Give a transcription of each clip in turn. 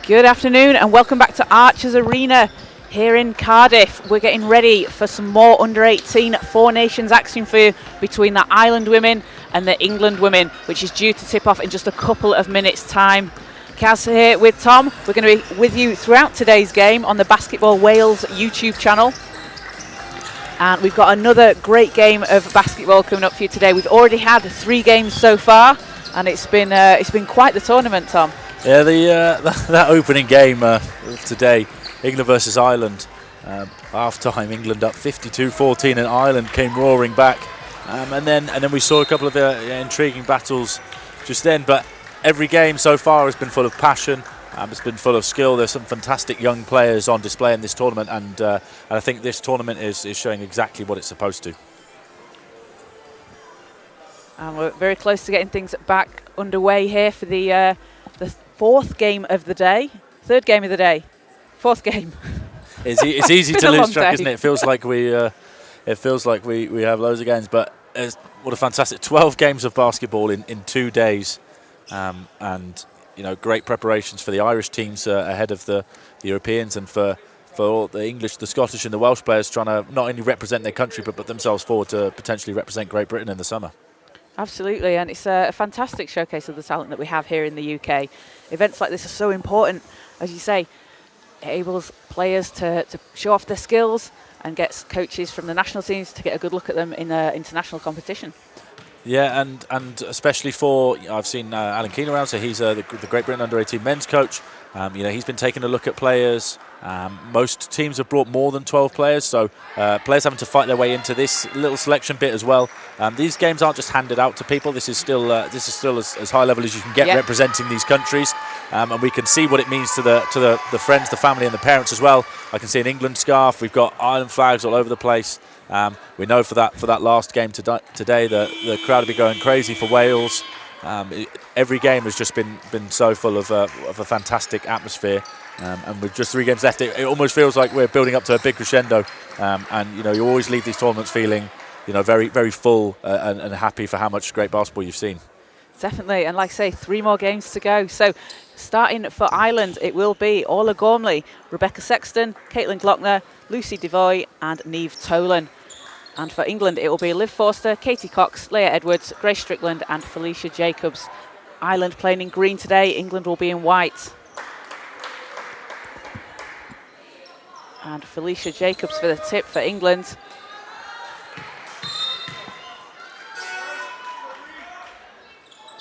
Good afternoon and welcome back to Archers Arena here in Cardiff. We're getting ready for some more under-18 Four Nations action between the Ireland women and the England women, which is due to tip off in just a couple of minutes' time. Kaz here with Tom. We're going to be with you throughout today's game on the Basketball Wales YouTube channel. And we've got another great game of basketball coming up for you today. We've already had 3 games so far, and it's been quite the tournament, Tom. Yeah, that opening game of today, England versus Ireland. Half-time, England up 52-14, and Ireland came roaring back. And then we saw a couple of intriguing battles just then. But every game so far has been full of passion. It's been full of skill. There's some fantastic young players on display in this tournament, and I think this tournament is showing exactly what it's supposed to. And we're very close to getting things back underway here for the fourth game of the day. Third game of the day. Fourth game. It's easy to lose track, isn't it? It feels like we have loads of games, but what a fantastic 12 games of basketball in 2 days, and great preparations for the Irish teams ahead of the Europeans, and for all the English, the Scottish and the Welsh players trying to not only represent their country but put themselves forward to potentially represent Great Britain in the summer. Absolutely, and it's a fantastic showcase of the talent that we have here in the UK. Events like this are so important, as you say. It enables players to show off their skills and gets coaches from the national teams to get a good look at them in international competition. Yeah, and especially for, I've seen Alan Keane around, so he's the Great Britain under-18 men's coach. He's been taking a look at players. Most teams have brought more than 12 players, so players having to fight their way into this little selection bit as well. These games aren't just handed out to people. This is still as high level as you can get, representing these countries, and we can see what it means to the friends, the family, and the parents as well. I can see an England scarf. We've got Ireland flags all over the place. We know for that last game today, the crowd will be going crazy for Wales. Every game has just been so full of a fantastic atmosphere, and with just 3 games left, it almost feels like we're building up to a big crescendo. And you always leave these tournaments feeling, very, very full and happy for how much great basketball you've seen. Definitely, and like I say, 3 more games to go. So starting for Ireland, it will be Orla Gormley, Rebecca Sexton, Caitlin Glockner, Lucy Devoy and Niamh Tolan. And for England, it will be Liv Forster, Katie Cox, Leah Edwards, Grace Strickland and Felicia Jacobs. Ireland playing in green today, England will be in white. And Felicia Jacobs for the tip for England.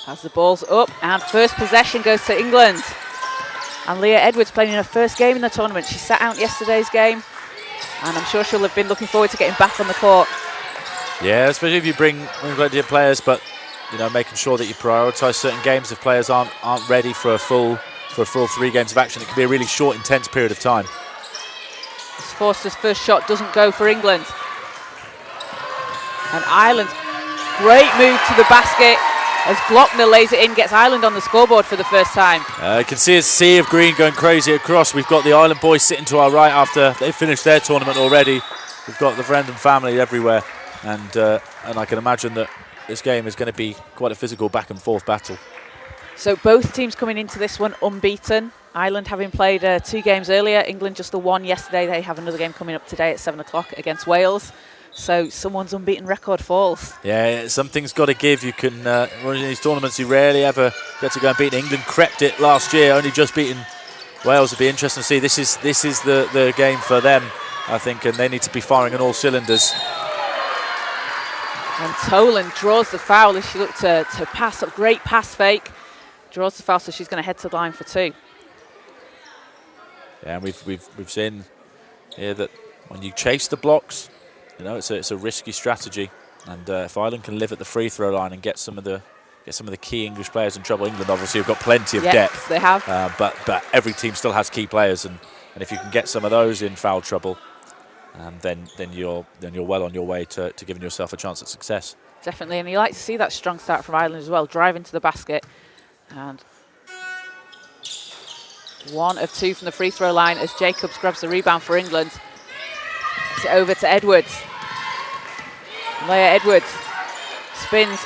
As the ball's up, and first possession goes to England. And Leah Edwards playing in her first game in the tournament. She sat out yesterday's game, and I'm sure she'll have been looking forward to getting back on the court. Yeah, especially if you bring plenty of players, but making sure that you prioritise certain games. If players aren't ready for a full 3 games of action, it can be a really short, intense period of time. Forster's first shot doesn't go for England. And Ireland, great move to the basket as Glockner lays it in, gets Ireland on the scoreboard for the first time. You can see a sea of green going crazy across. We've got the Ireland boys sitting to our right after they've finished their tournament already. We've got the friend and family everywhere, and I can imagine that this game is going to be quite a physical back and forth battle. So both teams coming into this one unbeaten. Ireland having played 2 games earlier, England just the 1 yesterday. They have another game coming up today at 7 o'clock against Wales. So someone's unbeaten record falls. Yeah, something's got to give. You can run in these tournaments, you rarely ever get to go and beat. England crept it last year, only just beaten Wales. It'll be interesting to see. This is the game for them, I think, and they need to be firing on all cylinders. And Tolan draws the foul as she looked to pass up. Great pass fake. Draws the foul, so she's going to head to the line for 2. Yeah, and we've seen here that when you chase the blocks, it's a risky strategy. And if Ireland can live at the free throw line and get some of the key English players in trouble, England obviously have got plenty of depth. They have. But every team still has key players, and if you can get some of those in foul trouble, then you're well on your way to giving yourself a chance at success. Definitely, and you like to see that strong start from Ireland as well, driving to the basket. And 1 of 2 from the free throw line as Jacobs grabs the rebound for England. It's over to Edwards. Leah Edwards spins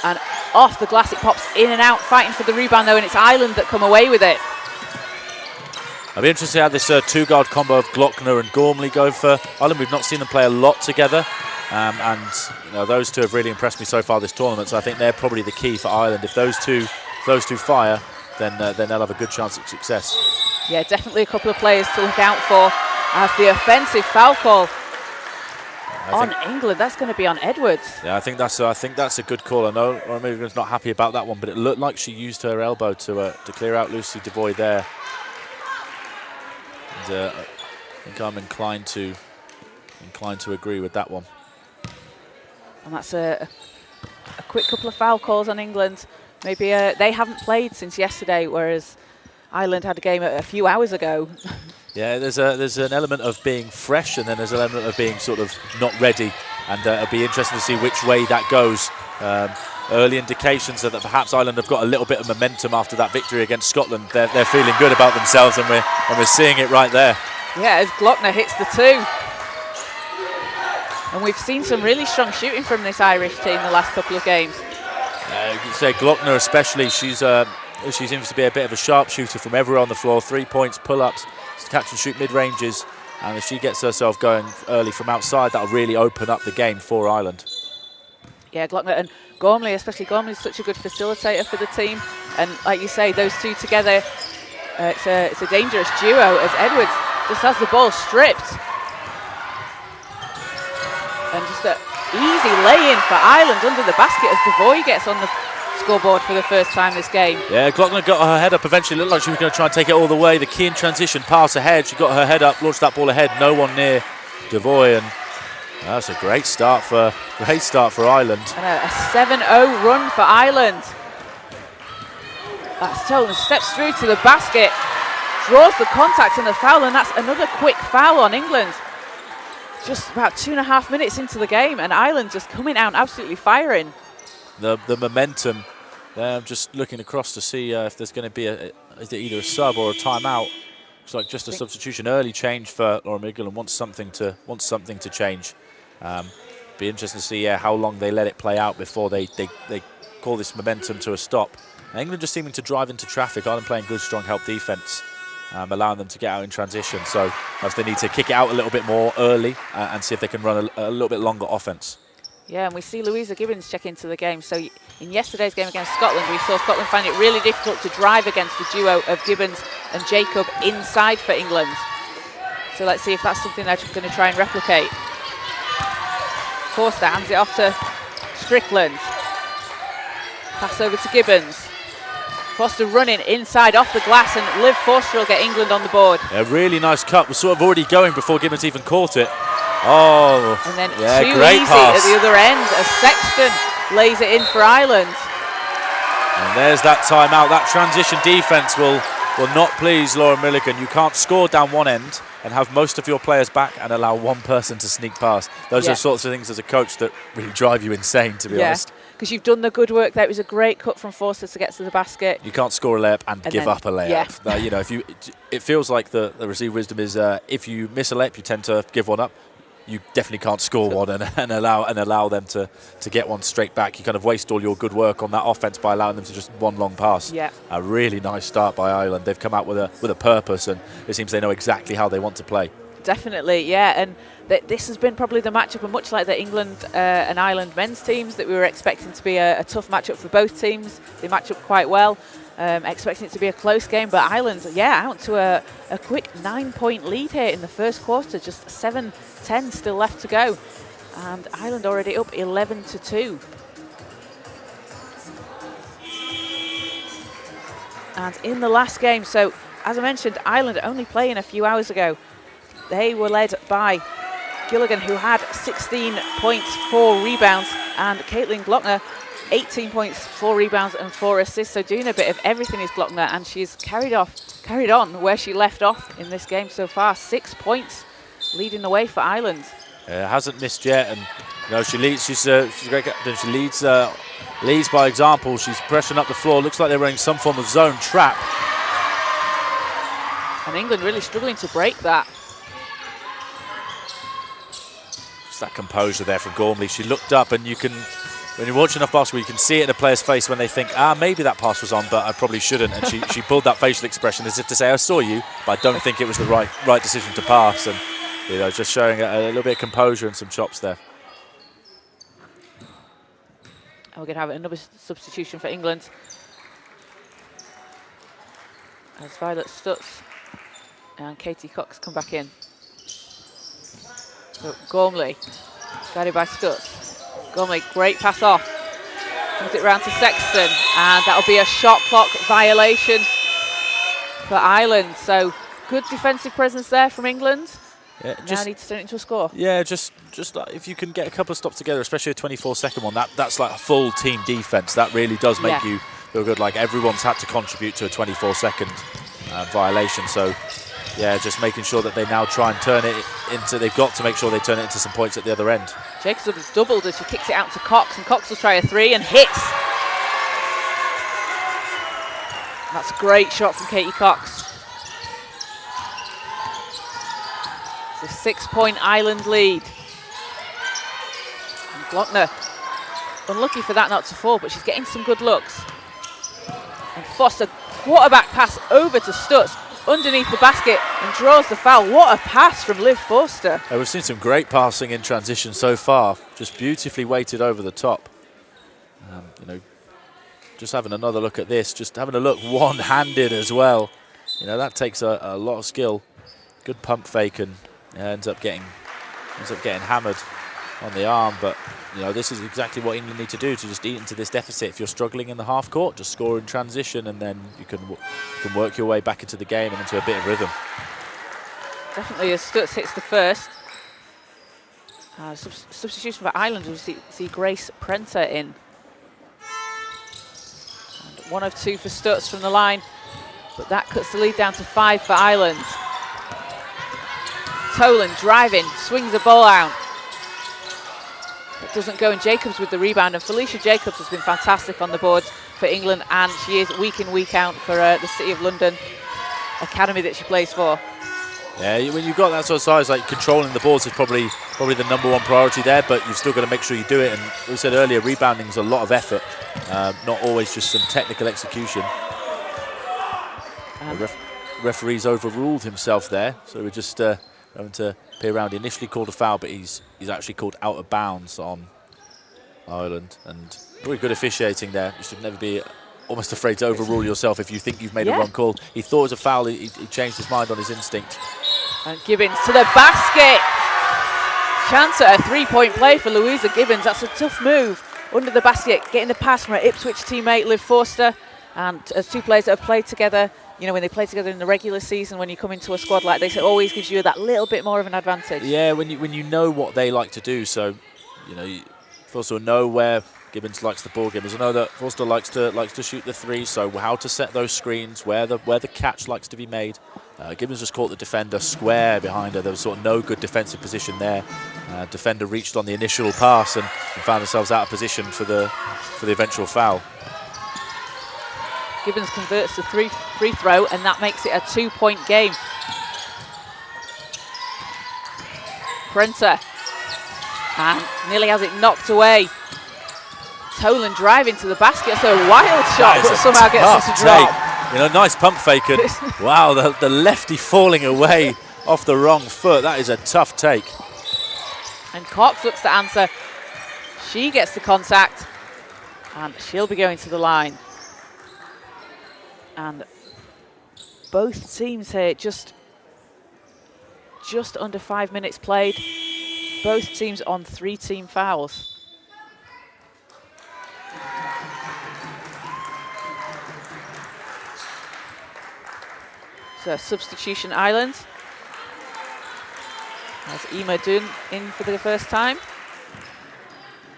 and off the glass it pops in and out, fighting for the rebound though, and it's Ireland that come away with it. I'll be interested to see how this two-guard combo of Glockner and Gormley go for Ireland. We've not seen them play a lot together, and those two have really impressed me so far this tournament. So I think they're probably the key for Ireland. If those two fire, then they'll have a good chance at success. Yeah, definitely a couple of players to look out for as the offensive foul call on England. That's going to be on Edwards. Yeah, I think that's a good call. I know Laura Milligan's not happy about that one, but it looked like she used her elbow to clear out Lucy Devoy there. And I think I'm inclined to agree with that one. And that's a quick couple of foul calls on England. Maybe they haven't played since yesterday, whereas Ireland had a game a few hours ago. Yeah, there's an element of being fresh, and then there's an element of being sort of not ready, and it'll be interesting to see which way that goes. Early indications are that perhaps Ireland have got a little bit of momentum after that victory against Scotland. They're feeling good about themselves, and we're seeing it right there. Yeah, as Glockner hits the two. And we've seen some really strong shooting from this Irish team the last couple of games. You can say Glockner especially, she seems to be a bit of a sharpshooter from everywhere on the floor. 3 points, pull-ups, catch and shoot mid-ranges. And if she gets herself going early from outside, that'll really open up the game for Ireland. Yeah, Glockner and Gormley, especially Gormley, is such a good facilitator for the team. And like you say, those two together, it's a dangerous duo as Edwards just has the ball stripped. And just an easy lay-in for Ireland under the basket as Devoy gets on the scoreboard for the first time this game. Yeah, Glockner got her head up eventually. Looked like she was going to try and take it all the way. The key in transition, pass ahead. She got her head up, launched that ball ahead. No one near Devoy, and that's a great start for Ireland. And a 7-0 run for Ireland. That's Stolen steps through to the basket, draws the contact and the foul, and that's another quick foul on England. Just about 2.5 minutes into the game, and Ireland just coming out and absolutely firing. The momentum. I'm just looking across to see if there's going to be either a sub or a timeout. Looks like just a substitution, early change for Laura Milligan, and wants something to change. Be interesting to see how long they let it play out before they call this momentum to a stop. And England just seeming to drive into traffic. Ireland playing good, strong help defence, allowing them to get out in transition. So perhaps they need to kick it out a little bit more early and see if they can run a little bit longer offence. Yeah, and we see Louisa Gibbons check into the game. So in yesterday's game against Scotland, we saw Scotland find it really difficult to drive against the duo of Gibbons and Jacob inside for England. So let's see if that's something they're going to try and replicate. Forster hands it off to Strickland. Pass over to Gibbons. Foster running inside off the glass, and Liv Forster will get England on the board. A really nice cut. Was sort of already going before Gibbons even caught it. Oh, and then yeah, too great easy pass at the other end as Sexton lays it in for Ireland. And there's that timeout. That transition defence will not please Laura Milligan. You can't score down one end and have most of your players back and allow one person to sneak past. Those are sorts of things as a coach that really drive you insane, to be honest. Because you've done the good work there. It was a great cut from Forster to get to the basket. You can't score a layup and give up a layup. Now, you know, it feels like the received wisdom is if you miss a layup, you tend to give one up. You definitely can't score one and allow them to get one straight back. You kind of waste all your good work on that offense by allowing them to just one long pass. Yeah. A really nice start by Ireland. They've come out with a purpose, and it seems they know exactly how they want to play. Definitely, yeah. And this has been probably the matchup, and much like the England and Ireland men's teams, that we were expecting to be a tough matchup for both teams. They match up quite well. Expecting it to be a close game, but Ireland, out to a quick 9-point lead here in the first quarter. Just 7-10 still left to go, and Ireland already up 11-2. And in the last game, so as I mentioned, Ireland only playing a few hours ago. They were led by Gilligan, who had 16 points, 4 rebounds, and Caitlin Glockner 18 points, 4 rebounds and 4 assists. So doing a bit of everything is Glockner, and she's carried on where she left off in this game so far. 6 points, leading the way for Ireland. Hasn't missed yet, and she leads. She's a great captain. She leads by example. She's pressuring up the floor. Looks like they're running some form of zone trap. And England really struggling to break that. Just that composure there from Gormley. She looked up, and you can when you watch enough basketball, you can see it in a player's face when they think, maybe that pass was on, but I probably shouldn't. And she pulled that facial expression as if to say, I saw you, but I don't think it was the right decision to pass. And just showing a little bit of composure and some chops there. And we're going to have another substitution for England. As Violet Stutz and Katie Cox come back in. So Gormley, guided by Stutz. Gormley, great pass off. Comes it round to Sexton, and that'll be a shot clock violation for Ireland. So good defensive presence there from England. Yeah, now need to turn it into a score. Yeah, just like if you can get a couple of stops together, especially a 24-second one, that's like a full team defense. That really does make you feel good. Like everyone's had to contribute to a 24-second violation. So yeah, just making sure that they now try and turn it into. They've got to make sure they turn it into some points at the other end. Jacobs has doubled as she kicks it out to Cox, and Cox will try a three and hits. That's a great shot from Katie Cox. It's a 6-point Ireland lead. And Glockner, unlucky for that not to fall, but she's getting some good looks. And Foster, quarterback pass over to Stutz, underneath the basket, and draws the foul. What a pass from Liv Foster. We've seen some great passing in transition so far, just beautifully weighted over the top. Just having another look at this, just having a look one-handed as well. That takes a lot of skill. Good pump fake, and ends up getting hammered on the arm. But this is exactly what England need to do to just eat into this deficit. If you're struggling in the half court, just score in transition, and then you can work your way back into the game and into a bit of rhythm. Definitely, as Stutz hits the first. Substitution for Ireland, we'll see Grace Prenter in. And 1 of 2 for Stutz from the line, but that cuts the lead down to 5 for Ireland. Tolan driving, swings the ball out. It doesn't go, and Jacobs with the rebound. And Felicia Jacobs has been fantastic on the boards for England, and she is week in, week out for the City of London academy that she plays for. Yeah, when you've got that sort of size, like controlling the boards is probably the #1 priority there, but you've still got to make sure you do it. And as we said earlier, rebounding is a lot of effort, not always just some technical execution. Referee's overruled himself there, so we're just having to peer around. He initially called a foul, but he's actually called out of bounds on Ireland. And very good officiating there. You should never be almost afraid to overrule yourself if you think you've made a wrong call. He thought it was a foul. He changed his mind on his instinct. And Gibbons to the basket. Chance at a 3-point play for Louisa Gibbons. That's a tough move. Under the basket, getting the pass from her Ipswich teammate Liv Forster. And as two players that have played together, when they play together in the regular season, when you come into a squad like this, it always gives you that little bit more of an advantage. Yeah, when you know what they like to do. So, Forster will know where Gibbons likes the ball. Gibbons will know that Forster likes to shoot the three. So how to set those screens, where the catch likes to be made. Gibbons just caught the defender square behind her. There was sort of no good defensive position there. Defender reached on the initial pass and found themselves out of position for the eventual foul. Gibbons converts the free throw, and that makes it a 2-point game. Prenter, and nearly has it knocked away. Tolan driving to the basket. It's a wild shot, but somehow gets it to drop. Nice pump fake. And wow, the lefty falling away off the wrong foot. That is a tough take. And Cox looks to answer. She gets the contact, and she'll be going to the line. And both teams here just under 5 minutes played. Both teams on 3 team fouls. So substitution Ireland. As Emma Dunn in for the first time.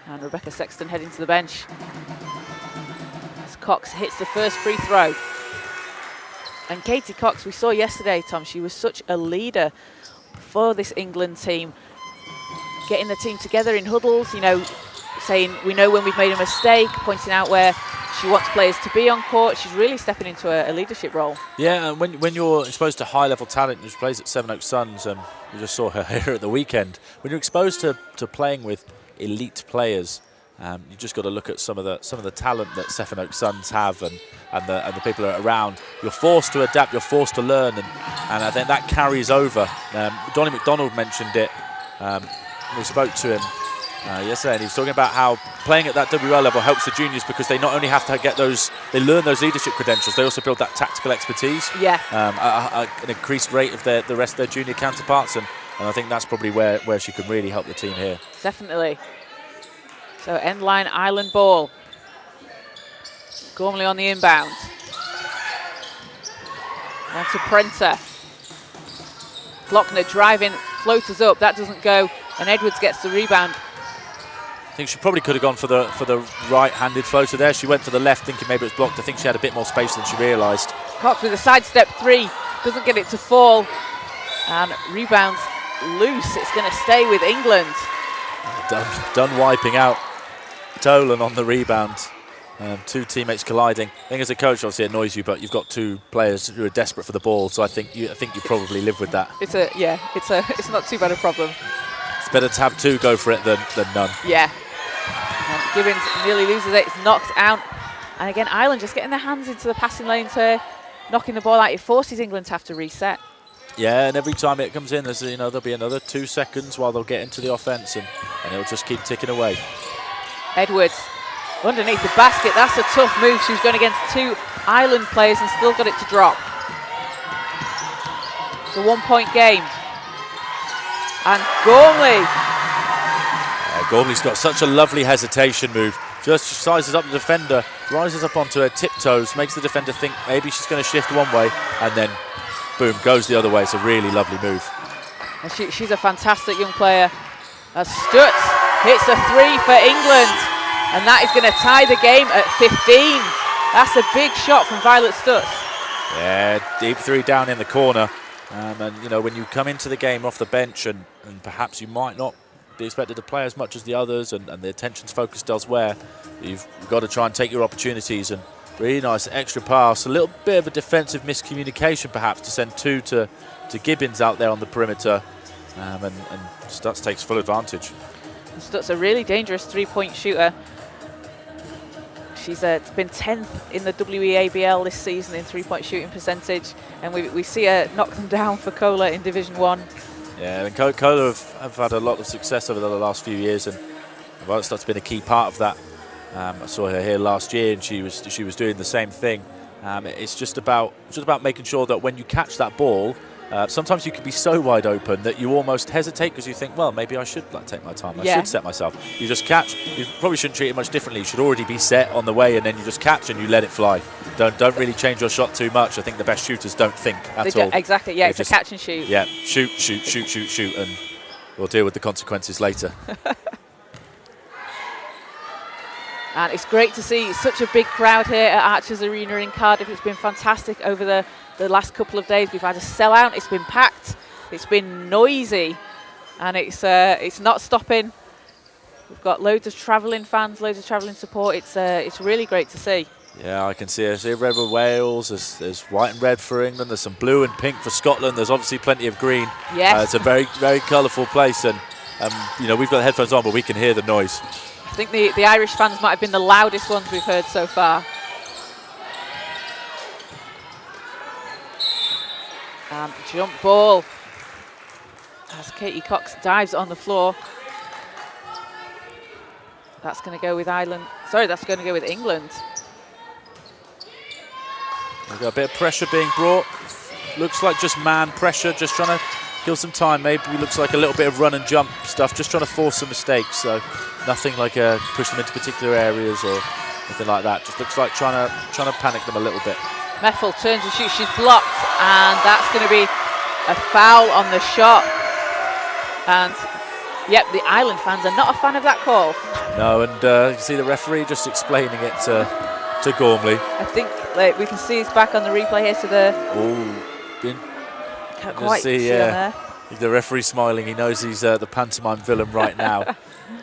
And Rebecca Sexton heading to the bench. As Cox hits the first free throw. And Katie Cox, we saw yesterday, Tom, she was such a leader for this England team. Getting the team together in huddles, saying we know when we've made a mistake, pointing out where she wants players to be on court. She's really stepping into a leadership role. Yeah, and when you're exposed to high-level talent, she plays at Sevenoaks Suns, we just saw her here at the weekend. When you're exposed to playing with elite players, You just got to look at some of the talent that Sevenoaks Suns have, and the people that are around. You're forced to adapt. You're forced to learn, and I think that carries over. Donnie McDonald mentioned it. We spoke to him yesterday, and he was talking about how playing at that WL level helps the juniors, because they not only have to get they learn those leadership credentials, they also build that tactical expertise. Yeah. An increased rate of the rest of their junior counterparts, and I think that's probably where she can really help the team here. Definitely. So end line Ireland ball. Gormley on the inbound. Now to Prenter. Lochner driving, floaters up, that doesn't go, and Edwards gets the rebound. I think she probably could have gone for the right-handed floater there. She went for the left thinking maybe it was blocked. I think she had a bit more space than she realised. Cox with a sidestep three, doesn't get it to fall, and rebounds loose. It's going to stay with England. Done wiping out Tolan on the rebound. Two teammates colliding. I think as a coach, obviously it annoys you, but you've got two players who are desperate for the ball, so I think you probably live with that. It's not too bad a problem. It's better to have two go for it than none. Yeah. And Gibbons nearly loses it. It's knocked out. And again, Ireland just getting their hands into the passing lanes here, knocking the ball out. It forces England to have to reset. Yeah, and every time it comes in, there'll be another 2 seconds while they'll get into the offense, and it'll just keep ticking away. Edwards underneath the basket. That's a tough move. She was going against two Ireland players and still got it to drop. It's a 1-point game. And Gormley. Gormley's got such a lovely hesitation move. Just sizes up the defender, rises up onto her tiptoes, makes the defender think maybe she's going to shift one way, and then boom, goes the other way. It's a really lovely move. And she's a fantastic young player. Stutz hits a three for England, and that is going to tie the game at 15. That's a big shot from Violet Stutz. Yeah, deep three down in the corner. And when you come into the game off the bench, and perhaps you might not be expected to play as much as the others, and the attention's focused elsewhere, you've got to try and take your opportunities. And really nice extra pass, a little bit of a defensive miscommunication perhaps to send two to Gibbons out there on the perimeter, and Stutz takes full advantage. Stutz a really dangerous three-point shooter. She's been 10th in the WEABL this season in three-point shooting percentage, and we see her knock them down for Cola in Division 1. Yeah, and Cola have had a lot of success over the last few years, and Violet Stutz has been a key part of that. I saw her here last year, and she was doing the same thing. It's just about making sure that when you catch that ball, sometimes you can be so wide open that you almost hesitate because you think, well, maybe I should take my time. I should set myself. You just catch. You probably shouldn't treat it much differently. You should already be set on the way, and then you just catch and you let it fly. Don't really change your shot too much. I think the best shooters don't think at all. Exactly. Yeah, it's a catch and shoot. Yeah, shoot, and we'll deal with the consequences later. And it's great to see such a big crowd here at Archers Arena in Cardiff. It's been fantastic over the last couple of days. We've had a sellout. It's been packed. It's been noisy, and it's not stopping. We've got loads of travelling fans, loads of travelling support. It's really great to see. Yeah, I can see it. There's red with Wales. There's white and red for England. There's some blue and pink for Scotland. There's obviously plenty of green. Yes. It's a very, very colourful place, and we've got the headphones on, but we can hear the noise. I think the Irish fans might have been the loudest ones we've heard so far. And jump ball as Katie Cox dives on the floor. That's going to go with Ireland. Sorry, that's going to go with England. We've got a bit of pressure being brought. Looks like just man pressure, just trying to kill some time. Maybe looks like a little bit of run and jump stuff, just trying to force some mistakes. So nothing like push them into particular areas or anything like that. Just looks like trying to panic them a little bit. Meffel turns and shoots. She's blocked, and that's going to be a foul on the shot. And yep, the Ireland fans are not a fan of that call. No, and you can see the referee just explaining it to Gormley. I think we can see it's back on the replay here to the. Can't quite see on there. The referee smiling. He knows he's the pantomime villain right now.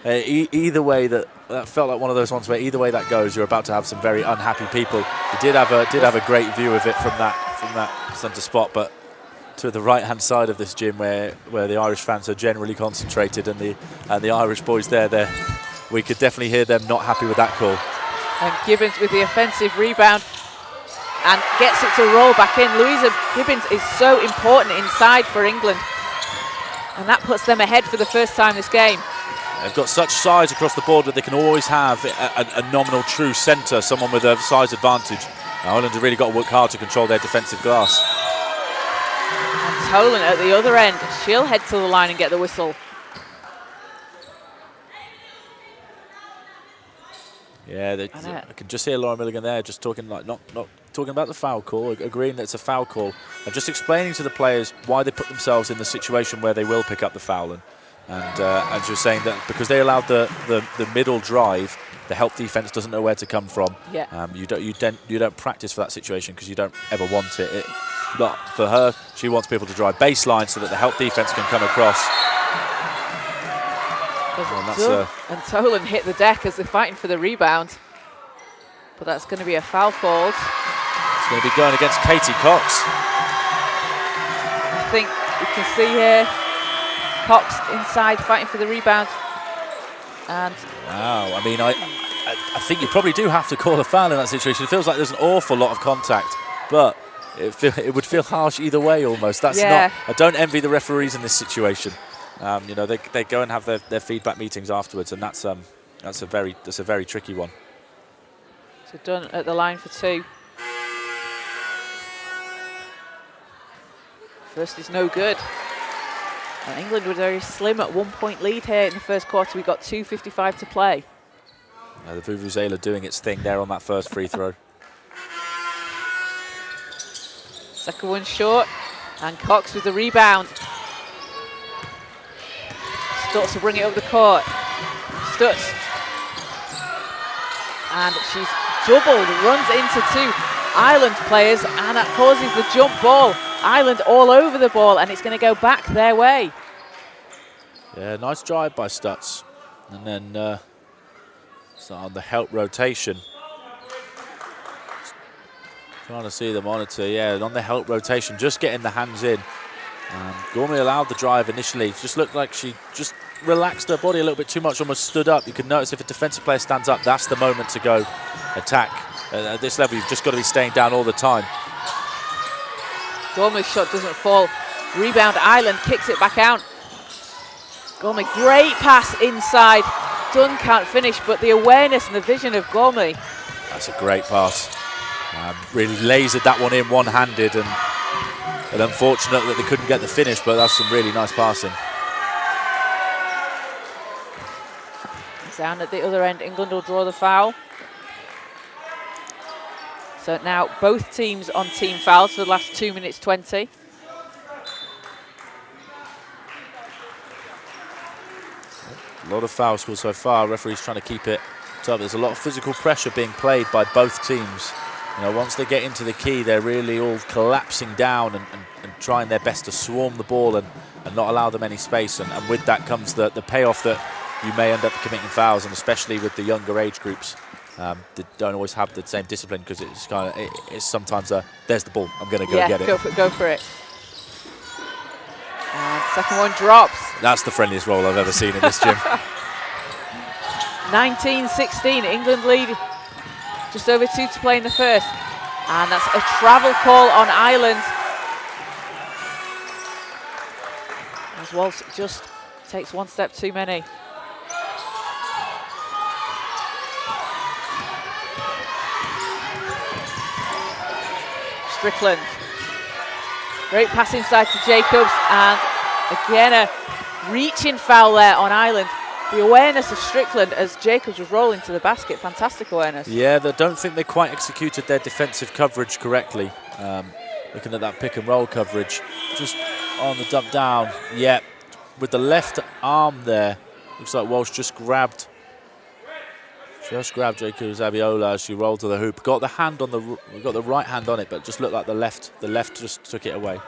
Either way, that felt like one of those ones where either way that goes, you're about to have some very unhappy people. He did have a great view of it from that centre spot, but to the right hand side of this gym where the Irish fans are generally concentrated, and the Irish boys they're we could definitely hear them not happy with that call. And Gibbons with the offensive rebound and gets it to roll back in. Louisa Gibbons is so important inside for England, and that puts them ahead for the first time this game. They've got such size across the board that they can always have a nominal true centre, someone with a size advantage. Ireland have really got to work hard to control their defensive glass. And Tolan at the other end, she'll head to the line and get the whistle. Yeah, I can just hear Laura Milligan there just talking, like not talking about the foul call, agreeing that it's a foul call, and just explaining to the players why they put themselves in the situation where they will pick up the foul. And she was saying that because they allowed the middle drive, the help defense doesn't know where to come from. Yeah. You don't practice for that situation because you don't ever want it. But for her, she wants people to drive baseline so that the help defense can come across. And Tolan hit the deck as they're fighting for the rebound. But that's going to be a foul called. It's going to be going against Katie Cox. I think you can see here Cox inside fighting for the rebound. And wow, I mean, I think you probably do have to call a foul in that situation. It feels like there's an awful lot of contact, but it would feel harsh either way almost. That's not. I don't envy the referees in this situation. You know, they go and have their feedback meetings afterwards, and that's a very tricky one. So Dunn at the line for two. First is no good. And England were very slim at 1 point lead here in the first quarter. We got 2:55 to play. The Vuvuzela doing its thing there on that first free throw. Second one short, and Cox with the rebound. Stutz to bring it up the court. Stutz. And she's doubled, runs into two Ireland players, and that causes the jump ball. Ireland all over the ball, and it's going to go back their way. Yeah, nice drive by Stutz. And then on the help rotation. Trying to see the monitor, yeah, on the help rotation, just getting the hands in. Gormley allowed the drive initially. Just looked like she just relaxed her body a little bit too much, almost stood up. You can notice if a defensive player stands up, that's the moment to go attack. At this level, you've just got to be staying down all the time. Gormley's shot doesn't fall. Rebound, Ireland kicks it back out. Gormley, great pass inside. Dunn can't finish, but the awareness and the vision of Gormley. That's a great pass. Really lasered that one in one-handed, and unfortunate that they couldn't get the finish, but that's some really nice passing. Down at the other end, England will draw the foul. So now both teams on team fouls for the last 2 minutes 20. A lot of foul scores so far. Referee's trying to keep it up. There's a lot of physical pressure being played by both teams. You know, once they get into the key, they're really all collapsing down and trying their best to swarm the ball and not allow them any space. And with that comes the payoff that you may end up committing fouls, and especially with the younger age groups, they don't always have the same discipline because it's sometimes there's the ball, I'm going to go get it. Go for it. And second one drops. That's the friendliest roll I've ever seen in this gym. 19-16, England lead. Just over 2 to play in the first. And that's a travel call on Ireland. As Walsh just takes one step too many. Strickland. Great pass inside to Jacobs, and again a reaching foul there on Ireland. The awareness of Strickland as Jacobs was rolling to the basket, fantastic awareness. Yeah, I don't think they quite executed their defensive coverage correctly. Looking at that pick and roll coverage, just on the dump down, yeah, with the left arm there, looks like Walsh just grabbed Jacobs Abiola as she rolled to the hoop. Got the hand on got the right hand on it, but just looked like the left just took it away.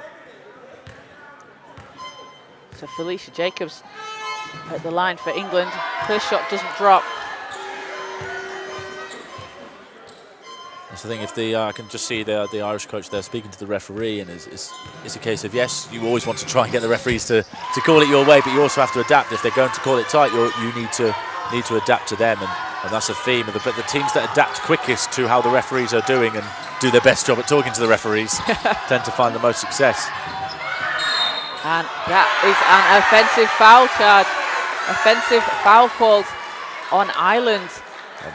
So Felicia Jacobs at the line for England. First shot doesn't drop. That's the thing. If I can just see the Irish coach there speaking to the referee, and it's a case of, yes, you always want to try and get the referees to call it your way, but you also have to adapt. If they're going to call it tight, you need to need to adapt to them, and that's a theme. But the teams that adapt quickest to how the referees are doing and do their best job at talking to the referees tend to find the most success. And that is an offensive foul charge. Offensive foul called on Ireland.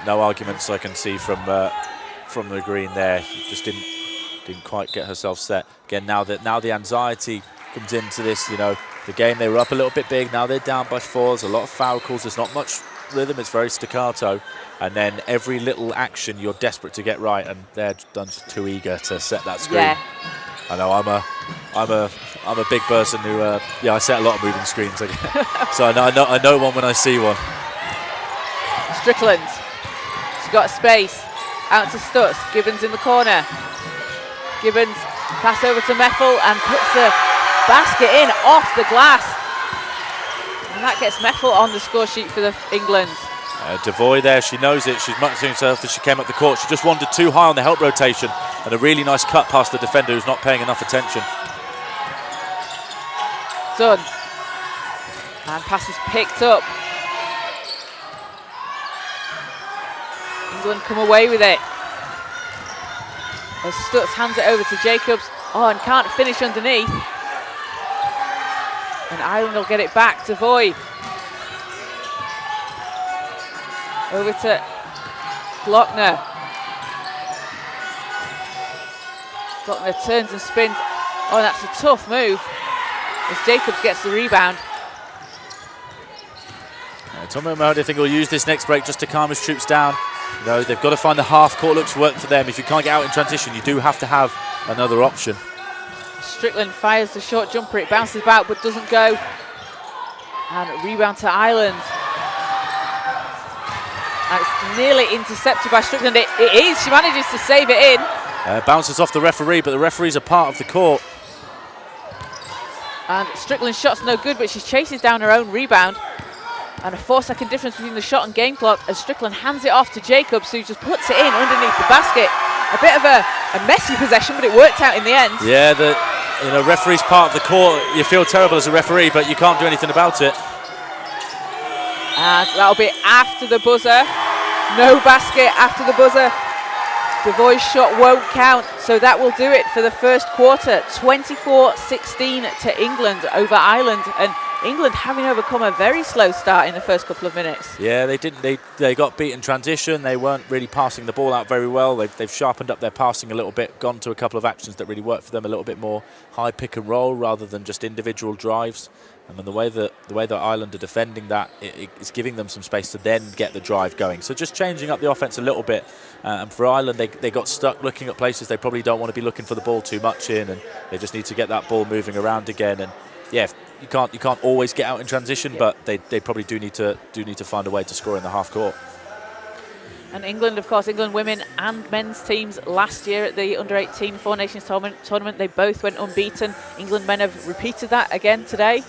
No arguments I can see from the green there. Just didn't quite get herself set. Again, now the anxiety comes into this. You know, the game, they were up a little bit big. Now they're down by 4. There's a lot of foul calls. There's not much rhythm. It's very staccato. And then every little action you're desperate to get right, and they're done too eager to set that screen. Yeah. I know I'm a big person who I set a lot of moving screens. So I know one when I see one. Strickland. She's got space. Out to Stutz. Gibbons in the corner. Gibbons pass over to Meffel and puts the basket in off the glass. And that gets Meffel on the score sheet for England. Devoy there, she knows it. She's much herself as she came up the court. She just wandered too high on the help rotation, and a really nice cut past the defender who's not paying enough attention. Done. And pass is picked up. England come away with it. As Stutz hands it over to Jacobs. Oh, and can't finish underneath. And Ireland will get it back to Voy. Over to Glockner. Glockner turns and spins. Oh, that's a tough move as Jacobs gets the rebound. Tommy Mahody, I think, will use this next break just to calm his troops down. You know, they've got to find the half-court looks work for them. If you can't get out in transition, you do have to have another option. Strickland fires the short jumper. It bounces back but doesn't go. And rebound to Ireland. And it's nearly intercepted by Strickland. It is. She manages to save it in. Bounces off the referee, but the referee's a part of the court. And Strickland's shot's no good, but she chases down her own rebound. And a 4-second difference between the shot and game clock as Strickland hands it off to Jacobs, who just puts it in underneath the basket. A bit of a messy possession, but it worked out in the end. Yeah, the referee's part of the court. You feel terrible as a referee, but you can't do anything about it. And that'll be after the buzzer. No basket after the buzzer. Devoy's shot won't count, so that will do it for the first quarter. 24-16 to England over Ireland, and England having overcome a very slow start in the first couple of minutes. Yeah, they didn't. They got beat in transition. They weren't really passing the ball out very well. They've sharpened up their passing a little bit, gone to a couple of actions that really work for them a little bit more. High pick and roll rather than just individual drives. And then the way that Ireland are defending that, it's giving them some space to then get the drive going. So just changing up the offense a little bit. And for Ireland, they got stuck looking at places they probably don't want to be looking for the ball too much in, and they just need to get that ball moving around again. And yeah, you can't always get out in transition, but they probably do need to find a way to score in the half court. And England, of course, England women and men's teams last year at the Under-18 Four Nations tournament, they both went unbeaten. England men have repeated that again today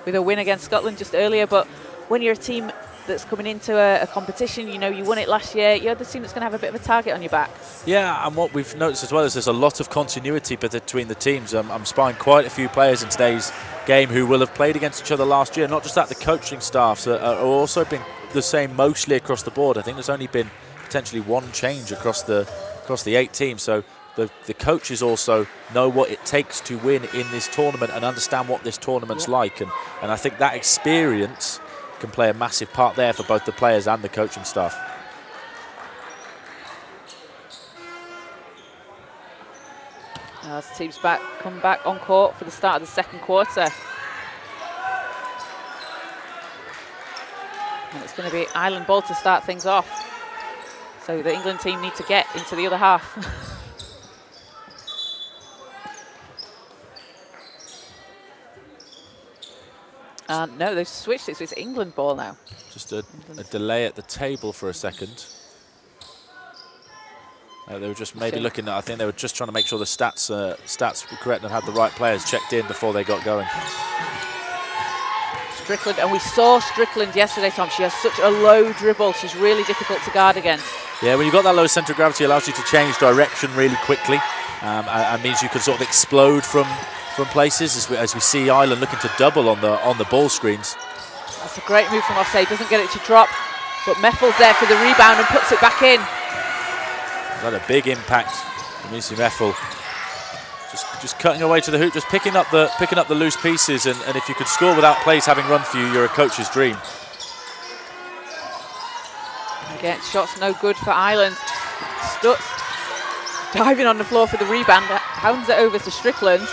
with a win against Scotland just earlier. But when you're a team that's coming into a competition, you know, you won it last year, you're the team that's going to have a bit of a target on your back. Yeah, and what we've noticed as well is there's a lot of continuity between the teams. I'm spying quite a few players in today's game who will have played against each other last year. Not just that, the coaching staffs are also been the same mostly across the board. I think there's only been potentially one change across the 8 teams. So the coaches also know what it takes to win in this tournament and understand what this tournament's like. And I think that experience can play a massive part there for both the players and the coaching staff. As teams come back on court for the start of the second quarter. And it's going to be Ireland ball to start things off. So the England team need to get into the other half. No, they've switched it, so it's England ball now. Just a delay at the table for a second. They were just maybe looking at, I think they were just trying to make sure the stats were correct and had the right players checked in before they got going. Strickland, and we saw Strickland yesterday, Tom. She has such a low dribble. She's really difficult to guard against. Yeah, when you've got that low centre of gravity, it allows you to change direction really quickly. And means you can sort of explode from places as we see Ireland looking to double on the ball screens. That's a great move from Osei. Doesn't get it to drop, but Meffel's there for the rebound and puts it back in. That a big impact from Missy Meffel. Just cutting away to the hoop, just picking up the loose pieces, and if you could score without plays having run for you, you're a coach's dream. Again, shots no good for Ireland. Stutz diving on the floor for the rebound, hands it over to Strickland.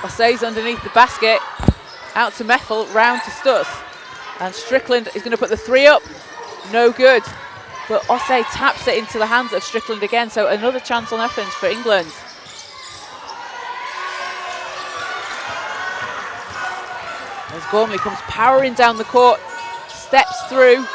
Osei's underneath the basket, out to Meffel, round to Stutz. And Strickland is going to put the three up, no good. But Osei taps it into the hands of Strickland again, so another chance on offense for England. As Gormley comes powering down the court, steps through,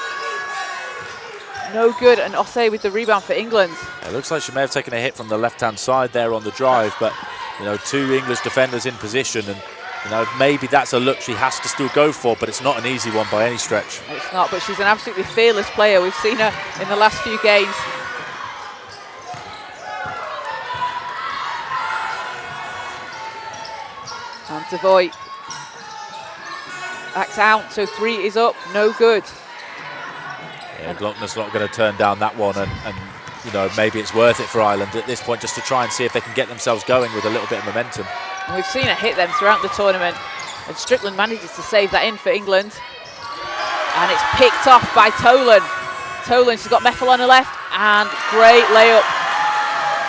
no good, and Osei with the rebound for England. It looks like she may have taken a hit from the left-hand side there on the drive, but you know, two English defenders in position, and you know, maybe that's a look she has to still go for, but it's not an easy one by any stretch. It's not, but she's an absolutely fearless player. We've seen her in the last few games. And Devoy backs out, so three is up, no good. Yeah, Glockner's not going to turn down that one, and you know, maybe it's worth it for Ireland at this point just to try and see if they can get themselves going with a little bit of momentum. And we've seen her hit them throughout the tournament, and Strickland manages to save that in for England. And it's picked off by Tolan. Tolan, she's got Meffel on her left, and great layup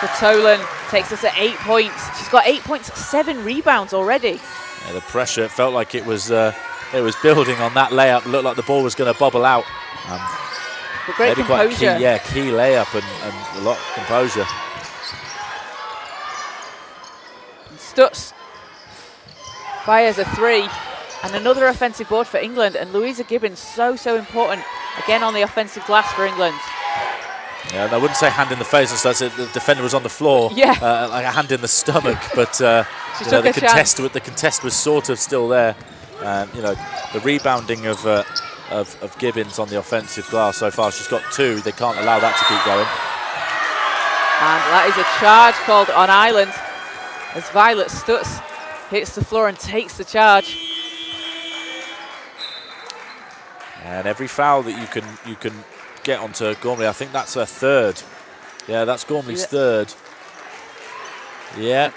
for Tolan. Takes us at 8 points. She's got 8 points, 7 rebounds already. Yeah, the pressure, it felt like it was building on that layup. It looked like the ball was going to bobble out. But great composure. Quite key layup and a lot of composure. Stutz fires a three, and another offensive board for England, and Louisa Gibbons so important again on the offensive glass for England. Yeah, and I wouldn't say hand in the face, as the defender was on the floor, yeah, like a hand in the stomach, but you know, the contest was sort of still there. You know, the rebounding of Gibbons on the offensive glass so far, she's got 2. They can't allow that to keep going. And that is a charge called on Ireland as Violet Stutz hits the floor and takes the charge. And every foul that you can get onto Gormley, I think that's her 3rd. Yeah, that's Gormley's 3rd. Yeah,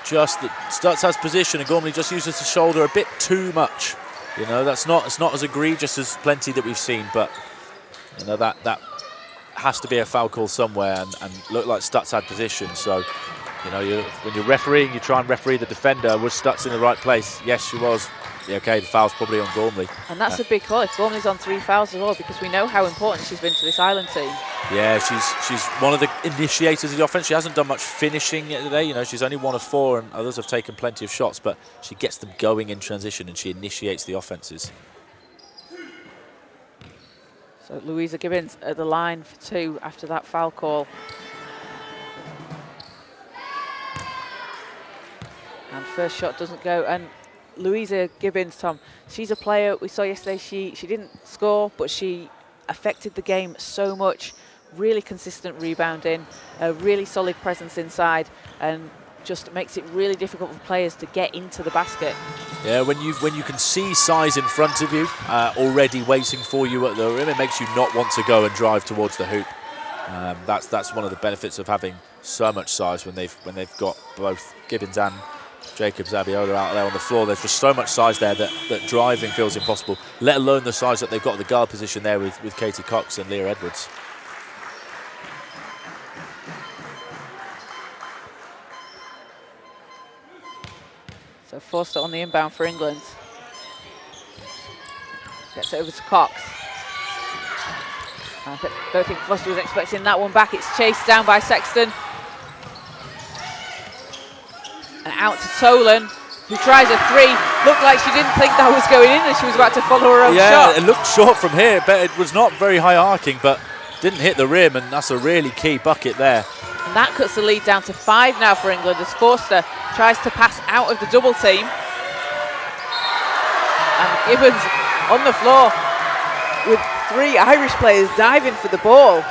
just that Stutz has position and Gormley just uses the shoulder a bit too much. You know, it's not as egregious as plenty that we've seen, but you know, that has to be a foul call somewhere, and looked like Stutz had position. So, you know, when you're refereeing, you try and referee the defender. Was Stutz in the right place? Yes, she was. Yeah, okay, the foul's probably on Gormley. And that's a big call if Gormley's on 3 fouls as well, because we know how important she's been to this Ireland team. Yeah, she's one of the initiators of the offense. She hasn't done much finishing yet today. You know, she's only 1 of 4, and others have taken plenty of shots, but she gets them going in transition and she initiates the offenses. So Louisa Gibbons at the line for 2 after that foul call. And first shot doesn't go. And Louisa Gibbons, Tom, she's a player we saw yesterday. She didn't score, but she affected the game so much. Really consistent rebounding, a really solid presence inside, and just makes it really difficult for players to get into the basket. Yeah, when you can see size in front of you already waiting for you at the rim, it makes you not want to go and drive towards the hoop. That's one of the benefits of having so much size when they've got both Gibbons and Jacobs Abiola out there on the floor. There's just so much size there that driving feels impossible, let alone the size that they've got at the guard position there with Katie Cox and Leah Edwards. So Forster on the inbound for England. Gets it over to Cox. I don't think Forster was expecting that one back. It's chased down by Sexton. And out to Tolan, who tries a 3. Looked like she didn't think that was going in and she was about to follow her own shot. Yeah, it looked short from here, but it was not very high arcing, but didn't hit the rim, and that's a really key bucket there. And that cuts the lead down to 5 now for England as Forster tries to pass out of the double team. And Gibbons on the floor with 3 Irish players diving for the ball.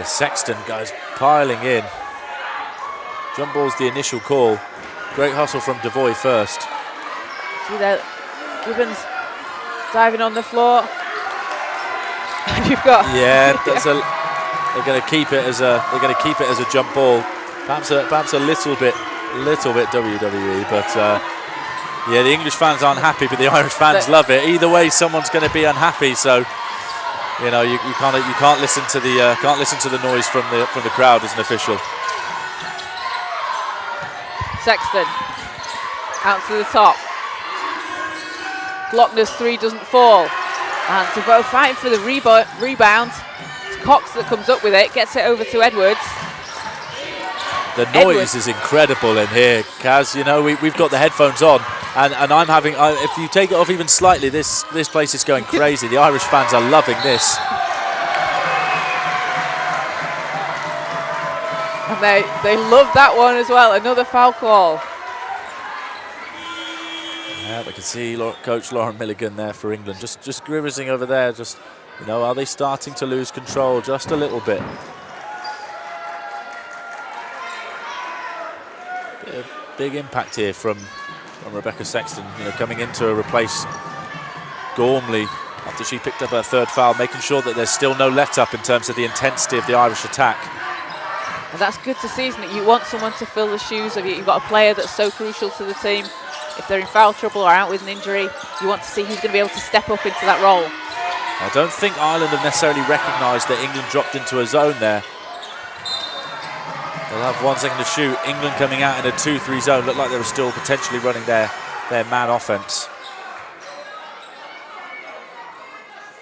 Sexton goes piling in. Jump ball's the initial call. Great hustle from Devoy first. See there, Gibbons diving on the floor. And you've got they're going to keep it as a jump ball, perhaps a little bit WWE, but the English fans aren't happy, but the Irish fans love it. Either way, someone's going to be unhappy, so you can't listen to the noise from the crowd as an official. Sexton out to the top. Glockner's three doesn't fall. And DeVoe fighting for the rebound. It's Cox that comes up with it, gets it over to Edwards. The noise is incredible in here, Kaz. We've got the headphones on, and I'm having. If you take it off even slightly, this place is going crazy. The Irish fans are loving this. And they love that one as well. Another foul call. Yeah, we can see Coach Lauren Milligan there for England, just grimacing over there. Are they starting to lose control just a little bit? Big impact here from Rebecca Sexton, coming in to replace Gormley after she picked up her third foul, making sure that there's still no let-up in terms of the intensity of the Irish attack. And that's good to see, isn't it? You want someone to fill the shoes of you. You've got a player that's so crucial to the team. If they're in foul trouble or out with an injury, you want to see who's going to be able to step up into that role. I don't think Ireland have necessarily recognised that England dropped into a zone there. They'll have 1 second to shoot. England coming out in a 2-3 zone. Looked like they were still potentially running their man offence.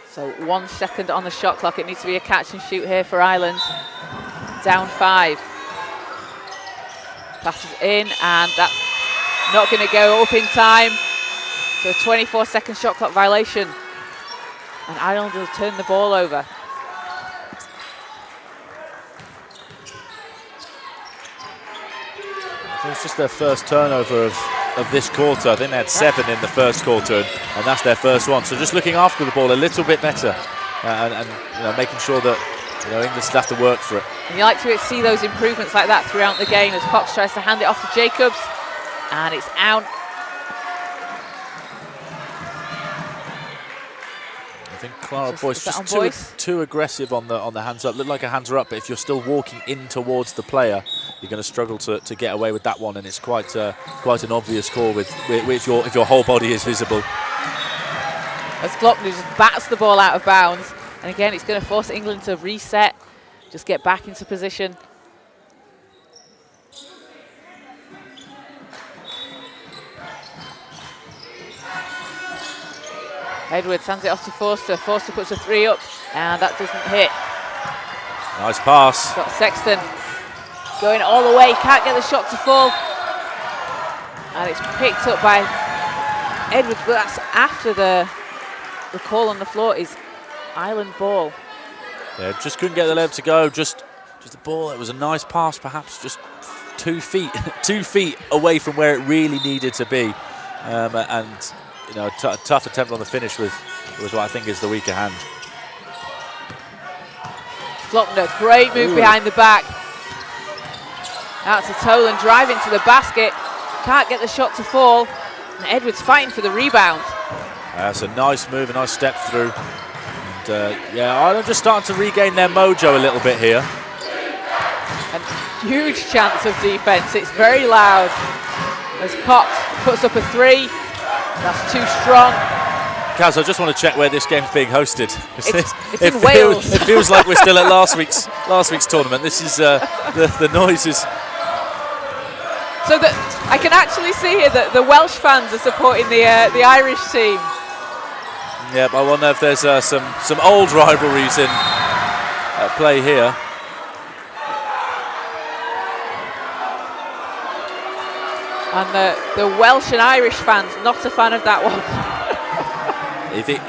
So 1 second on the shot clock. It needs to be a catch and shoot here for Ireland. Down 5. Passes in, and that's not going to go up in time. So a 24-second shot clock violation. And Ireland will turn the ball over. It's just their first turnover of this quarter. I think they had 7 in the first quarter, and that's their first one. So just looking after the ball a little bit better, and making sure that England still have to work for it. And you like to see those improvements like that throughout the game as Cox tries to hand it off to Jacobs, and it's out. I think Clara Boyce just too aggressive on the hands up. Looked like a hands are up, but if you're still walking in towards the player, you're going to struggle to get away with that one, and it's quite an obvious call if your whole body is visible. As Glockner just bats the ball out of bounds, and again it's going to force England to reset, just get back into position. Edwards hands it off to Forster. Forster puts a 3 up, and that doesn't hit. Nice pass. Got Sexton going all the way, can't get the shot to fall. And it's picked up by Edwards, but that's after the call on the floor is Ireland ball. Yeah, just couldn't get the leg to go, just the ball. It was a nice pass, perhaps just 2 feet, 2 feet away from where it really needed to be. And a tough attempt on the finish was what I think is the weaker hand. Glockner, great move behind the back. Out to Tolan, driving to the basket. Can't get the shot to fall. And Edwards fighting for the rebound. That's a nice move, a nice step through. And Ireland just starting to regain their mojo a little bit here. And huge chance of defense. It's very loud. As Cox puts up a 3. That's too strong. Kaz, I just want to check where this game's being hosted. It's in Wales. It feels like we're still at last week's tournament. This is the noise is. So I can actually see here that the Welsh fans are supporting the Irish team. Yeah, but I wonder if there's some old rivalries in at play here. And the Welsh and Irish fans not a fan of that one.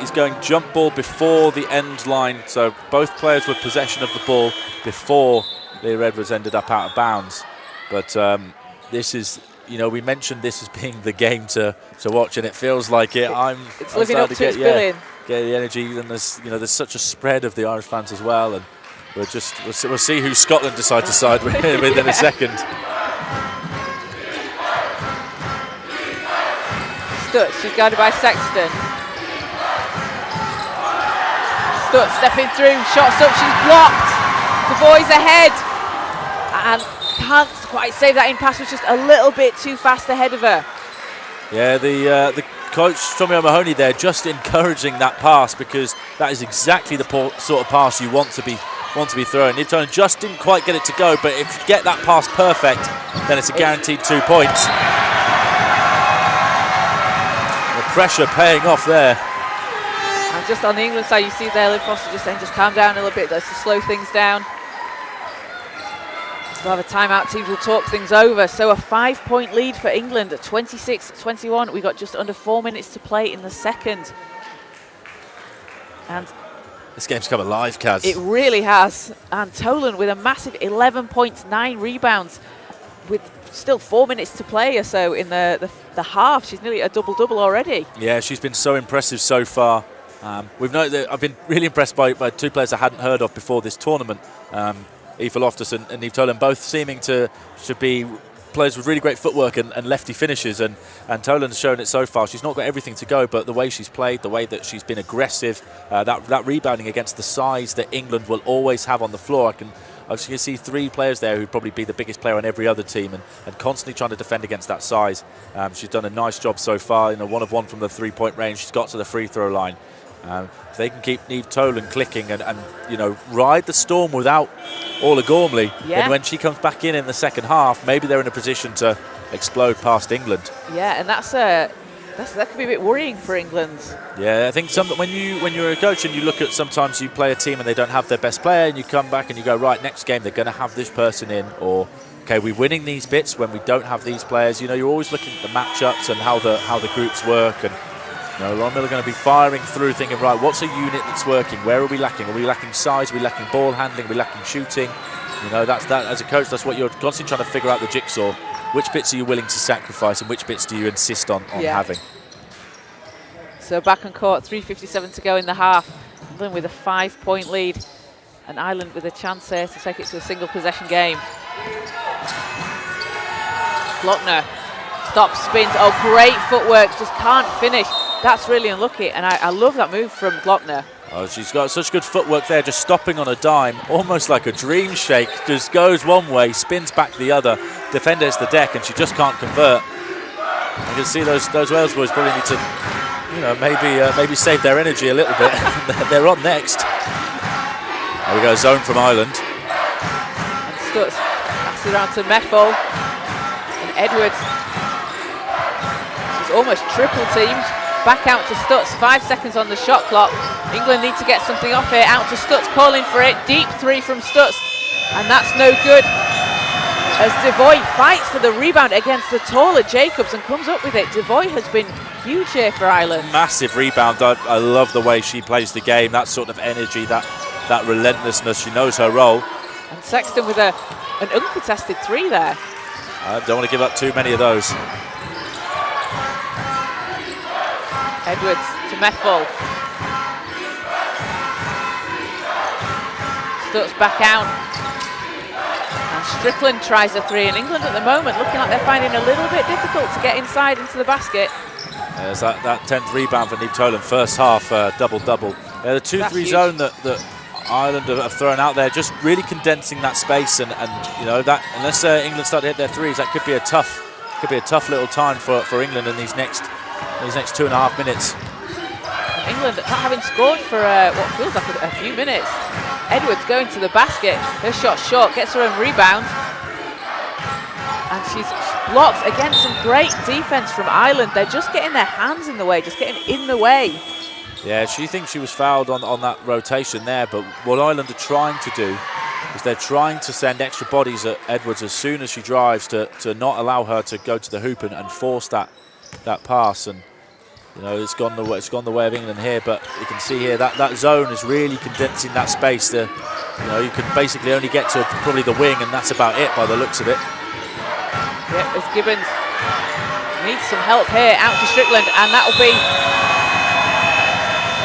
He's going jump ball before the end line, so both players with possession of the ball before Leah Edwards ended up out of bounds. But this is, we mentioned this as being the game to watch, and it feels like it. It's living up to its billing. Get the energy, and there's such a spread of the Irish fans as well, and we'll see who Scotland decide to side with in a second. She's guarded by Sexton. Stutz stepping through, shots up, she's blocked. Devoy's ahead. And can't quite save that in pass, was just a little bit too fast ahead of her. Yeah, the coach, Tommy O'Mahony there, just encouraging that pass, because that is exactly the sort of pass you want to be throwing. Niamh Tolan just didn't quite get it to go, but if you get that pass perfect, then it's a guaranteed 2 points. The pressure paying off there. And just on the England side, you see there Liv Foster just saying, just calm down a little bit, let's just slow things down. We'll have a timeout, teams will talk things over. So a 5-point lead for England at 26-21. We've got just under 4 minutes to play in the second. And this game's come alive, Kaz. it really has. And Tolan with a massive 11 points, 9 rebounds, with still 4 minutes to play or so in the half. She's nearly a double-double already. Yeah, she's been so impressive so far. We've noted that I've been really impressed by 2 players I hadn't heard of before this tournament. Aoife Loftus and Niamh Tolan, both seeming to be players with really great footwork and lefty finishes, and Tolan's shown it so far. She's not got everything to go, but the way she's played, the way that she's been aggressive, that rebounding against the size that England will always have on the floor. I can see 3 players there who'd probably be the biggest player on every other team, and constantly trying to defend against that size. She's done a nice job so far. 1 of 1 from the 3-point range. She's got to the free throw line. If they can keep Niamh Tolan clicking and ride the storm without Orla Gormley, then when she comes back in the second half, maybe they're in a position to explode past England. Yeah, and that could be a bit worrying for England. Yeah, I think when you're a coach and you look at, sometimes you play a team and they don't have their best player, and you come back and you go, right, next game they're going to have this person in, or okay, we're winning these bits when we don't have these players. You're always looking at the matchups and how the groups work, and Lauren Miller are going to be firing through, thinking, right, what's a unit that's working? Where are we lacking? Are we lacking size? Are we lacking ball handling? Are we lacking shooting? That's as a coach, that's what you're constantly trying to figure out, the jigsaw. Which bits are you willing to sacrifice, and which bits do you insist on having? So back on court, 3:57 to go in the half. England with a 5-point lead, and Ireland with a chance here to take it to a single possession game. Glockner stops, spins. Oh, great footwork, just can't finish. That's really unlucky, and I love that move from Glockner. Oh, she's got such good footwork there, just stopping on a dime, almost like a dream shake. Just goes one way, spins back the other. Defender hits the deck, and she just can't convert. You can see those Wales boys probably need to, maybe save their energy a little bit. They're on next. There we go, zone from Ireland. And Stutz passes around to Meffel, and Edwards. She's almost triple teamed. Back out to Stutz, 5 seconds on the shot clock. England need to get something off here. Out to Stutz, calling for it. Deep 3 from Stutz, and that's no good. As Devoy fights for the rebound against the taller Jacobs and comes up with it. Devoy has been huge here for Ireland. Massive rebound. I love the way she plays the game. That sort of energy, that relentlessness. She knows her role. And Sexton with an uncontested 3 there. I don't want to give up too many of those. Edwards to Meffel. Stutz back out. And Strickland tries a 3. And England at the moment looking like they're finding it a little bit difficult to get inside into the basket. There's that 10th rebound for Niamh Tolan, first half double-double. The 2-3 zone that Ireland have thrown out there, just really condensing that space, and that unless England start to hit their threes, that could be a tough little time for England in these next 2.5 minutes. England not having scored for what feels like a few minutes. Edwards going to the basket. Her shot short, gets her own rebound. And she's blocked against some great defense from Ireland. They're just getting their hands in the way, just getting in the way. Yeah, she thinks she was fouled on that rotation there, but what Ireland are trying to do is they're trying to send extra bodies at Edwards as soon as she drives to not allow her to go to the hoop and force that pass. And it's gone the way of England here, but you can see here that zone is really condensing that space. You can basically only get to probably the wing, and that's about it by the looks of it. Yep, as Gibbons needs some help here, out to Strickland, and that'll be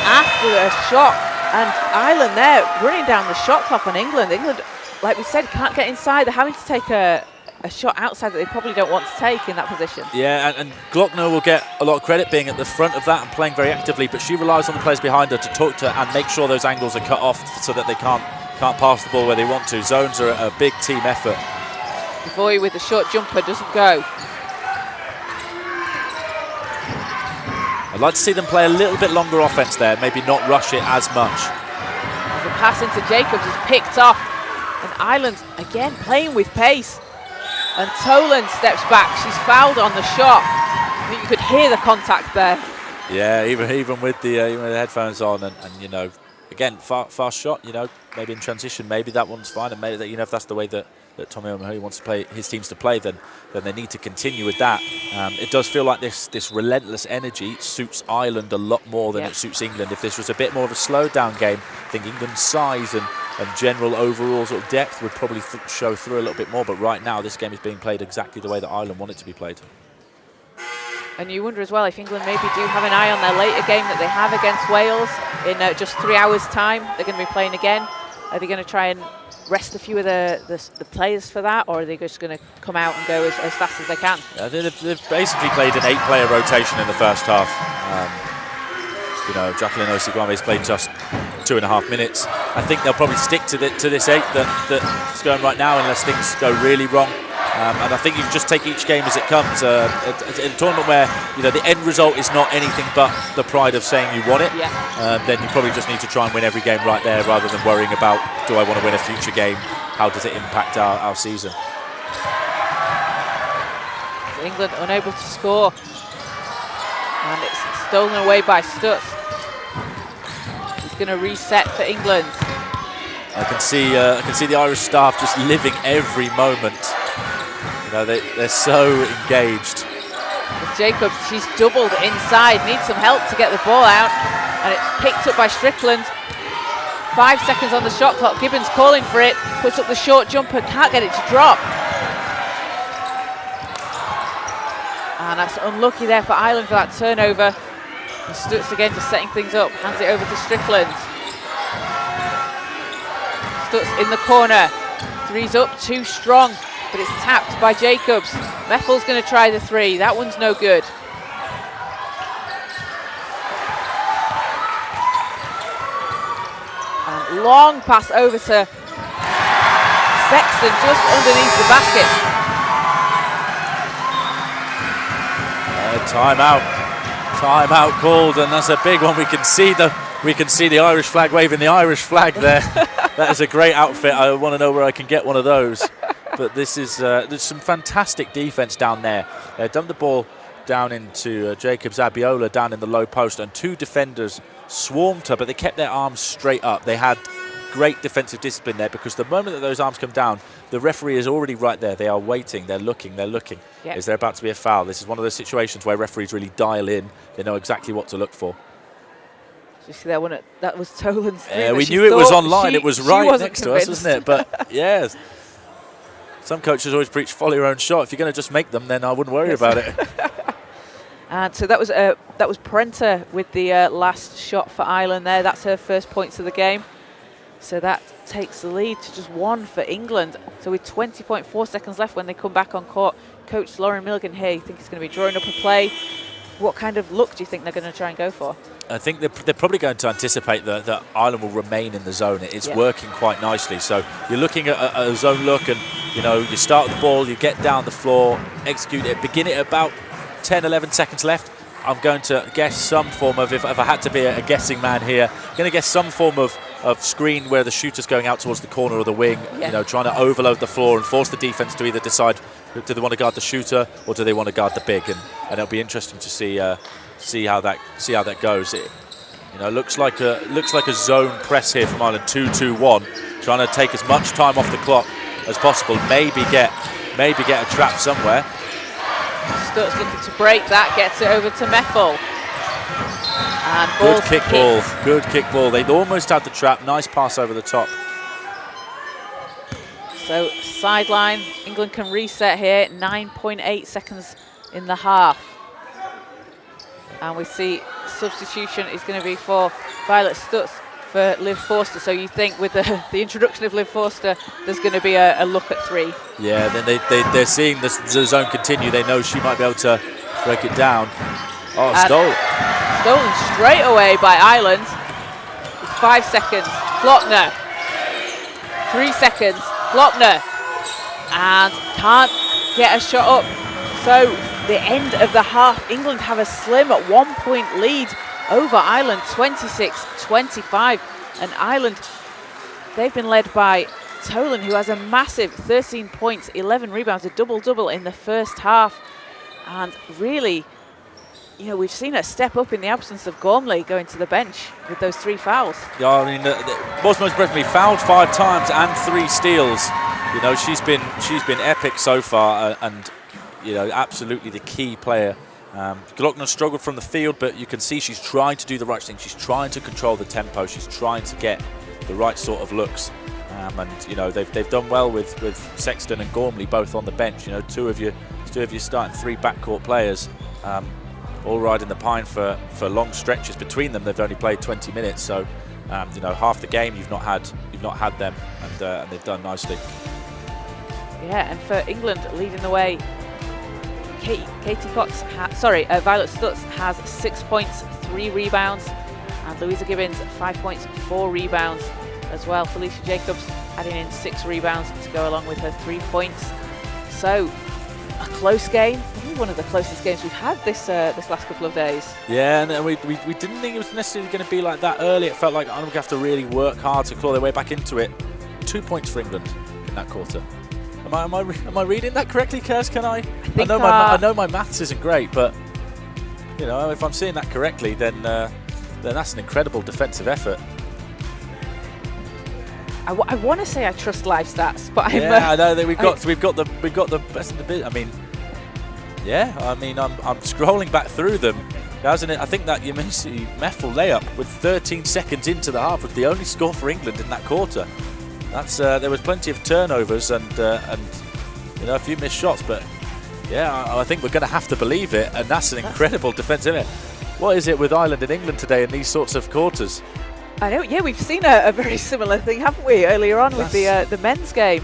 after a shot. And Ireland there running down the shot clock on England. England, like we said, can't get inside. They're having to take a a shot outside that they probably don't want to take in that position. Yeah, and Glockner will get a lot of credit being at the front of that and playing very actively, but she relies on the players behind her to talk to her and make sure those angles are cut off so that they can't pass the ball where they want to. Zones are a big team effort. Devoy with the short jumper doesn't go. I'd like to see them play a little bit longer offense there, maybe not rush it as much. The pass into Jacobs is picked off, and Ireland again playing with pace. And Tolan steps back. She's fouled on the shot. I think you could hear the contact there. Yeah, even with the headphones on, and you know, again, fast shot. You know, maybe in transition, maybe that one's fine, and maybe that, you know, if that's the way that Tommy O'Mahony wants to play his teams to play, then they need to continue with that. It does feel like this relentless energy suits Ireland a lot more than it suits England. If this was a bit more of a slow down game, I think England's size and general overall sort of depth would probably show through a little bit more. But right now, this game is being played exactly the way that Ireland want it to be played. And you wonder as well if England maybe do have an eye on their later game that they have against Wales in just 3 hours' time. They're going to be playing again. Are they going to try and rest a few of the players for that, or are they just going to come out and go as fast as they can? They've basically played an 8-player rotation in the first half. You know, Jacqueline Osigwame's played just 2.5 minutes. I think they'll probably stick to this 8 that's going right now unless things go really wrong. And I think you can just take each game as it comes. In a tournament where, you know, the end result is not anything but the pride of saying you won it, then you probably just need to try and win every game right there rather than worrying about, do I want to win a future game? How does it impact our season? England unable to score. And it's stolen away by Stutz. He's going to reset for England. I can see the Irish staff just living every moment. You know, they're so engaged. With Jacobs, she's doubled inside, needs some help to get the ball out, and it's picked up by Strickland. 5 seconds on the shot clock. Gibbons calling for it, puts up the short jumper, can't get it to drop. And that's unlucky there for Ireland for that turnover. And Stutz again just setting things up, hands it over to Strickland. Stutz in the corner, three's up, too strong. But it's tapped by Jacobs. Meffel's going to try the 3. That one's no good. And long pass over to Sexton just underneath the basket. Timeout called, and that's a big one. We can see the Irish flag waving the Irish flag there. That is a great outfit. I want to know where I can get one of those. But this is there's some fantastic defense down there. They dumped the ball down into Jacobs Abiola down in the low post, and 2 defenders swarmed her, but they kept their arms straight up. They had great defensive discipline there, because the moment that those arms come down, the referee is already right there. They are waiting, they're looking. Yep. Is there about to be a foul? This is one of those situations where referees really dial in. They know exactly what to look for. You see that one? That was Tolan's 3. Yeah, we knew it was online. It was right next to us, wasn't it? But yeah. Some coaches always preach follow your own shot. If you're going to just make them, then I wouldn't worry about it. And so that was Prenta with the last shot for Ireland there. That's her first points of the game. So that takes the lead to just 1 for England. So with 20.4 seconds left when they come back on court, Coach Lauren Milligan here, you think he's going to be drawing up a play? What kind of look do you think they're going to try and go for? I think they're probably going to anticipate that Ireland will remain in the zone. It's working quite nicely. So you're looking at a zone look, and you know, you start with the ball, you get down the floor, execute it, begin it about 10, 11 seconds left. I'm going to guess some form of, if I had to be a guessing man here, I'm going to guess some form of screen where the shooter's going out towards the corner of the wing, you know, trying to overload the floor and force the defense to either decide, do they want to guard the shooter or do they want to guard the big, and it'll be interesting to see how that goes. It, you know, looks like a zone press here from Ireland. 2-2-1, trying to take as much time off the clock as possible. Maybe get a trap somewhere. Stutz looking to break that, gets it over to Meffel. And good kick ball. They almost had the trap. Nice pass over the top. So sideline, England can reset here. 9.8 seconds in the half. And we see substitution is going to be for Violet Stutz for Liv Forster. So you think with the introduction of Liv Forster, there's going to be a look at 3. Yeah, then they're seeing the zone continue. They know she might be able to break it down. Oh, stolen straight away by Ireland. 5 seconds. Glockner. 3 seconds. Glockner. And can't get a shot up. So the end of the half, England have a slim 1-point lead over Ireland, 26-25. And Ireland, they've been led by Tolan, who has a massive 13 points, 11 rebounds, a double-double in the first half. And really, you know, we've seen her step up in the absence of Gormley going to the bench with those 3 fouls. Yeah, I mean, most impressively, fouled 5 times and 3 steals. You know, she's been epic so far, and you know, absolutely the key player. Glockner struggled from the field, but you can see she's trying to do the right thing. She's trying to control the tempo. She's trying to get the right sort of looks. And you know, they've done well with Sexton and Gormley both on the bench. You know, two of you starting 3 backcourt players, all riding the pine for long stretches between them. They've only played 20 minutes, so you know, half the game you've not had them, and they've done nicely. Yeah, and for England leading the way, Violet Stutz has 6 points, 3 rebounds, and Louisa Gibbons 5 points, 4 rebounds as well. Felicia Jacobs adding in 6 rebounds to go along with her 3 points. So a close game, probably one of the closest games we've had this last couple of days. Yeah, and we didn't think it was necessarily going to be like that early. It felt like Ireland would have to really work hard to claw their way back into it. 2 points for England in that quarter. Am I reading that correctly, Kers? Can I? I know my maths isn't great, but you know, if I'm seeing that correctly, then that's an incredible defensive effort. I want to say I trust live stats, but I know that we've got the best of the bit. I mean, yeah, I'm scrolling back through them, hasn't it? I think that Yemisi Meffel layup with 13 seconds into the half was the only score for England in that quarter. That's there was plenty of turnovers and you know, a few missed shots, but yeah, I think we're going to have to believe it, and that's an incredible defensive effort. What is it with Ireland and England today in these sorts of quarters? I know, yeah, we've seen a very similar thing, haven't we, earlier on with the men's game.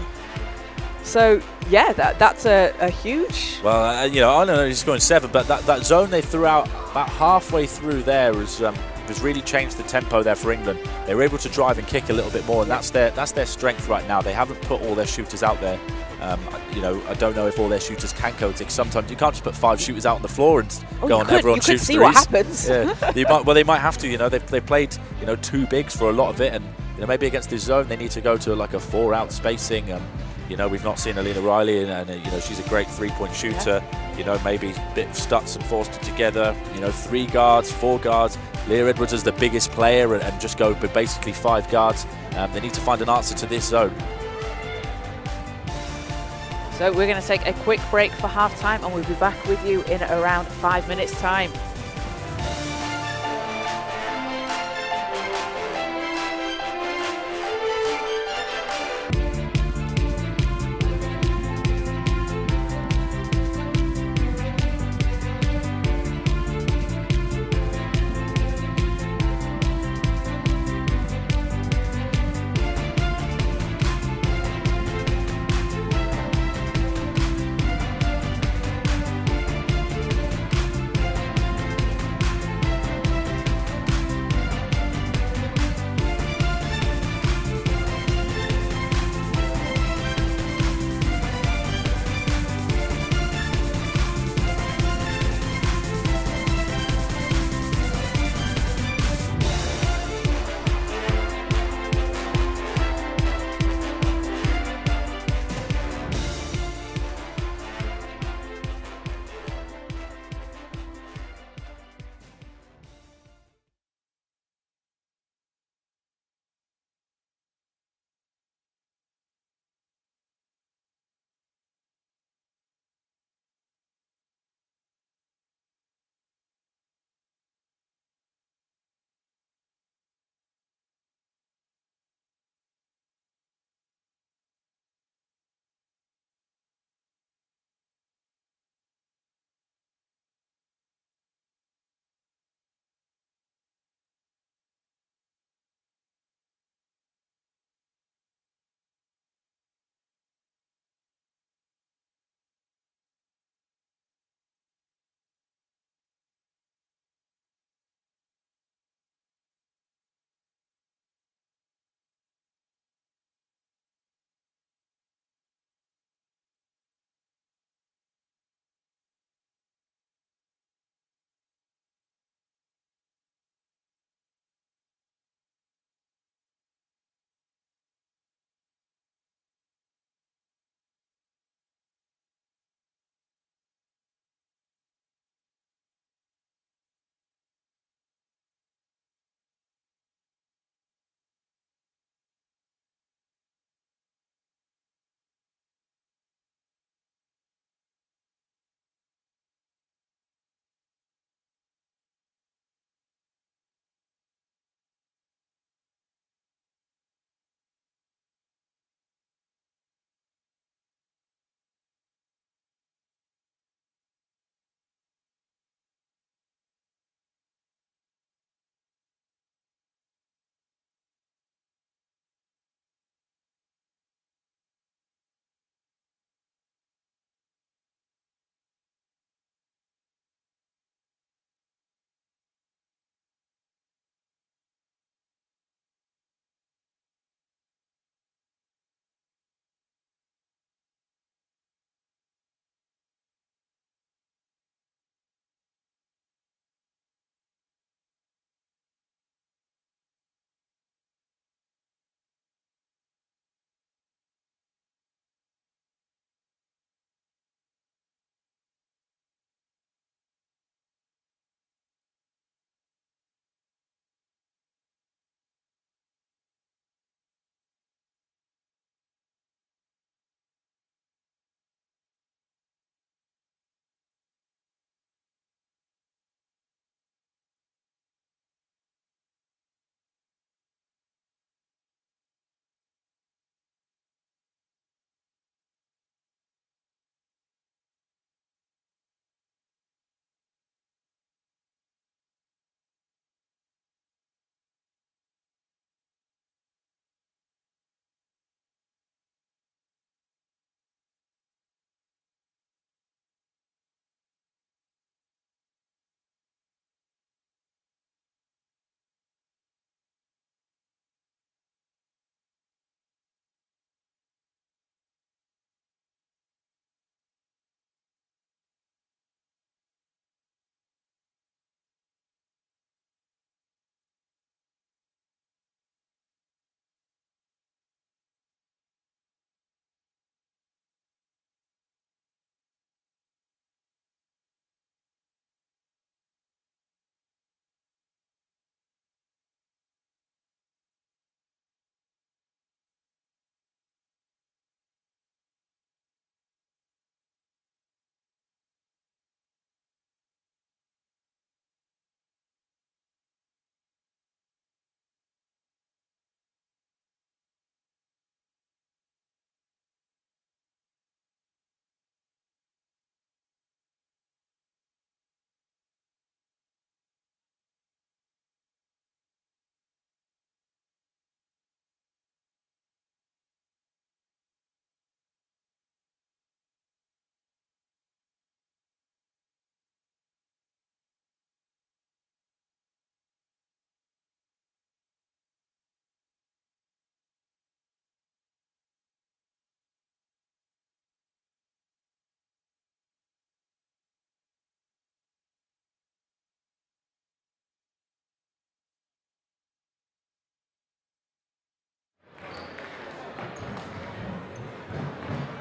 So yeah, that's a huge. Well, you know, I don't know, he's scoring 7, but that zone they threw out about halfway through there has really changed the tempo there for England. They were able to drive and kick a little bit more, and that's their strength right now. They haven't put all their shooters out there. You know, I don't know if all their shooters can coexist. Sometimes you can't just put 5 shooters out on the floor and go on. Everyone shoots threes. You could see what happens. Yeah, they might have to. You know, they played 2 bigs for a lot of it, and you know, maybe against this zone they need to go to like a 4-out spacing. You know, we've not seen Alina Riley, and you know, she's a great 3-point shooter. Yeah. You know, maybe a bit of Stutz and Forster together. You know, 3 guards, 4 guards. Leah Edwards is the biggest player, and just go with basically 5 guards. They need to find an answer to this zone. So we're going to take a quick break for half time, and we'll be back with you in around 5 minutes time.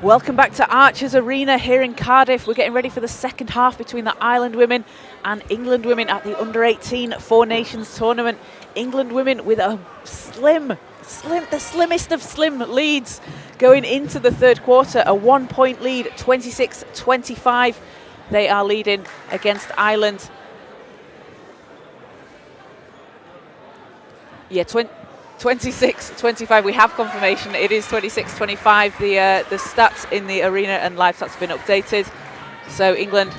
Welcome back to Archers Arena here in Cardiff. We're getting ready for the second half between the Ireland women and England women at the Under-18 Four Nations tournament. England women with a the slimmest of slim leads going into the third quarter. A 1 point lead, 26-25. They are leading against Ireland. Yeah, 26-25. We have confirmation. It is 26-25. The stats in the arena and live stats have been updated. So England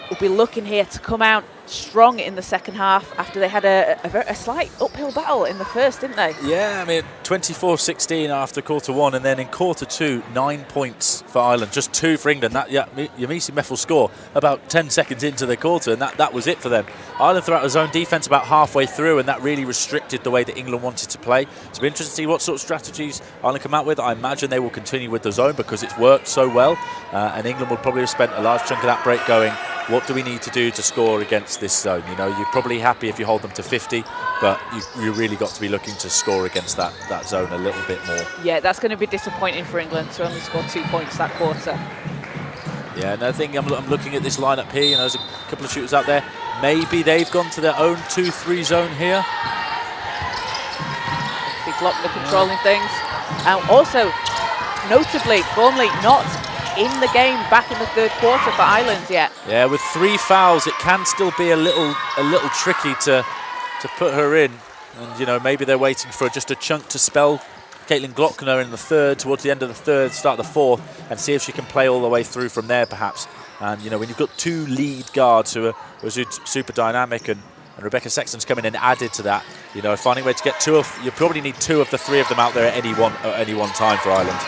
will be looking here to come out strong in the second half after they had a slight uphill battle in the first, didn't they? Yeah, I mean, 24-16 after quarter one, and then in quarter two, 9 points for Ireland, just 2 for England. That Yamisi Meffel score about 10 seconds into the quarter, and that was it for them. Ireland threw out a zone defence about halfway through, and that really restricted the way that England wanted to play. So it'll be interesting to see what sort of strategies Ireland come out with. I imagine they will continue with the zone because it's worked so well, and England will probably have spent a large chunk of that break going, what do we need to do to score against this zone? You know, you're probably happy if you hold them to 50, but you really got to be looking to score against that zone a little bit more. Yeah, that's going to be disappointing for England to only score 2 points that quarter. Yeah, another thing, I'm looking at this lineup here. You know, there's a couple of shooters out there. Maybe they've gone to their own 2-3 zone here. Big Glock controlling things. And also, notably, Gormley not in the game back in the third quarter for Ireland yet. Yeah, with 3 fouls, it can still be a little tricky to put her in. And, you know, maybe they're waiting for just a chunk to spell Caitlin Glockner in the third, towards the end of the third, start the fourth, and see if she can play all the way through from there, perhaps. And, you know, when you've got 2 lead guards who are super dynamic, and Rebecca Sexton's coming in added to that, you know, finding a way to get you probably need 2 of the 3 of them out there at any one time for Ireland.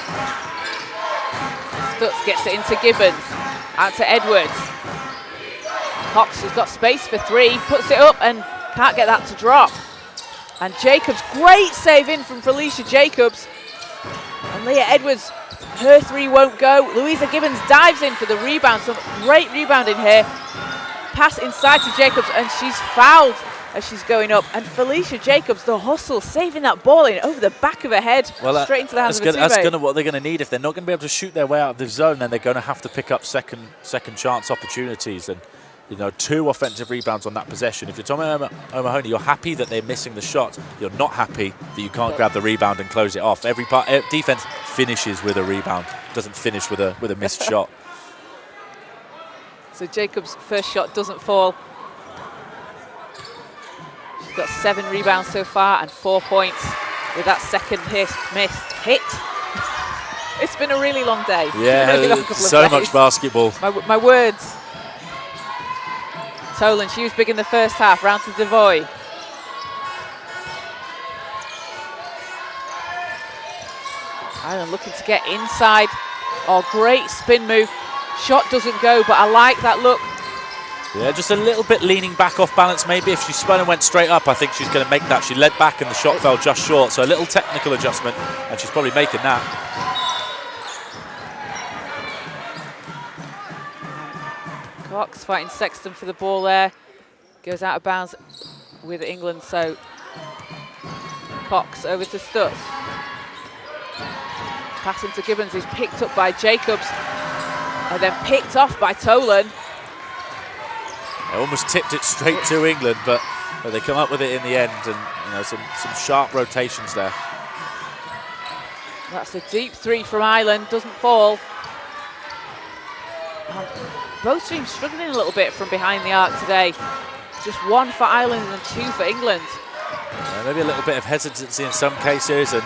Stutz gets it into Gibbons, out to Edwards. Cox has got space for 3, puts it up and can't get that to drop. And Jacobs, great save in from Felicia Jacobs. And Leah Edwards, her 3 won't go. Louisa Gibbons dives in for the rebound, some great rebounding here. Pass inside to Jacobs and she's fouled as she's going up. And Felicia Jacobs, the hustle, saving that ball in over the back of her head, straight into the hands of a teammate. That's what they're going to need. If they're not going to be able to shoot their way out of the zone, then they're going to have to pick up second chance opportunities. And, you know, 2 offensive rebounds on that possession. If you're Tommy O'Mahony, you're happy that they're missing the shot. You're not happy that you can't grab the rebound and close it off. Every defense finishes with a rebound, doesn't finish with a missed shot. So Jacobs' first shot doesn't fall. She's got 7 rebounds so far and 4 points with that second missed hit. It's been a really long day. Yeah, really long so much basketball. My words. Tolan, she was big in the first half, round to Devoy. Ireland looking to get inside. Oh, great spin move. Shot doesn't go, but I like that look. Yeah, just a little bit leaning back off balance maybe. If she spun and went straight up, I think she's going to make that. She led back and the shot fell just short, so a little technical adjustment, and she's probably making that. Cox fighting Sexton for the ball there. Goes out of bounds with England, so Cox over to Stutz. Passing to Gibbons, who's picked up by Jacobs, and then picked off by Tolan. They almost tipped it straight to England, but they come up with it in the end, and, you know, some sharp rotations there. That's a deep 3 from Ireland, doesn't fall. Both teams struggling a little bit from behind the arc today. Just 1 for Ireland and 2 for England. Yeah, maybe a little bit of hesitancy in some cases, and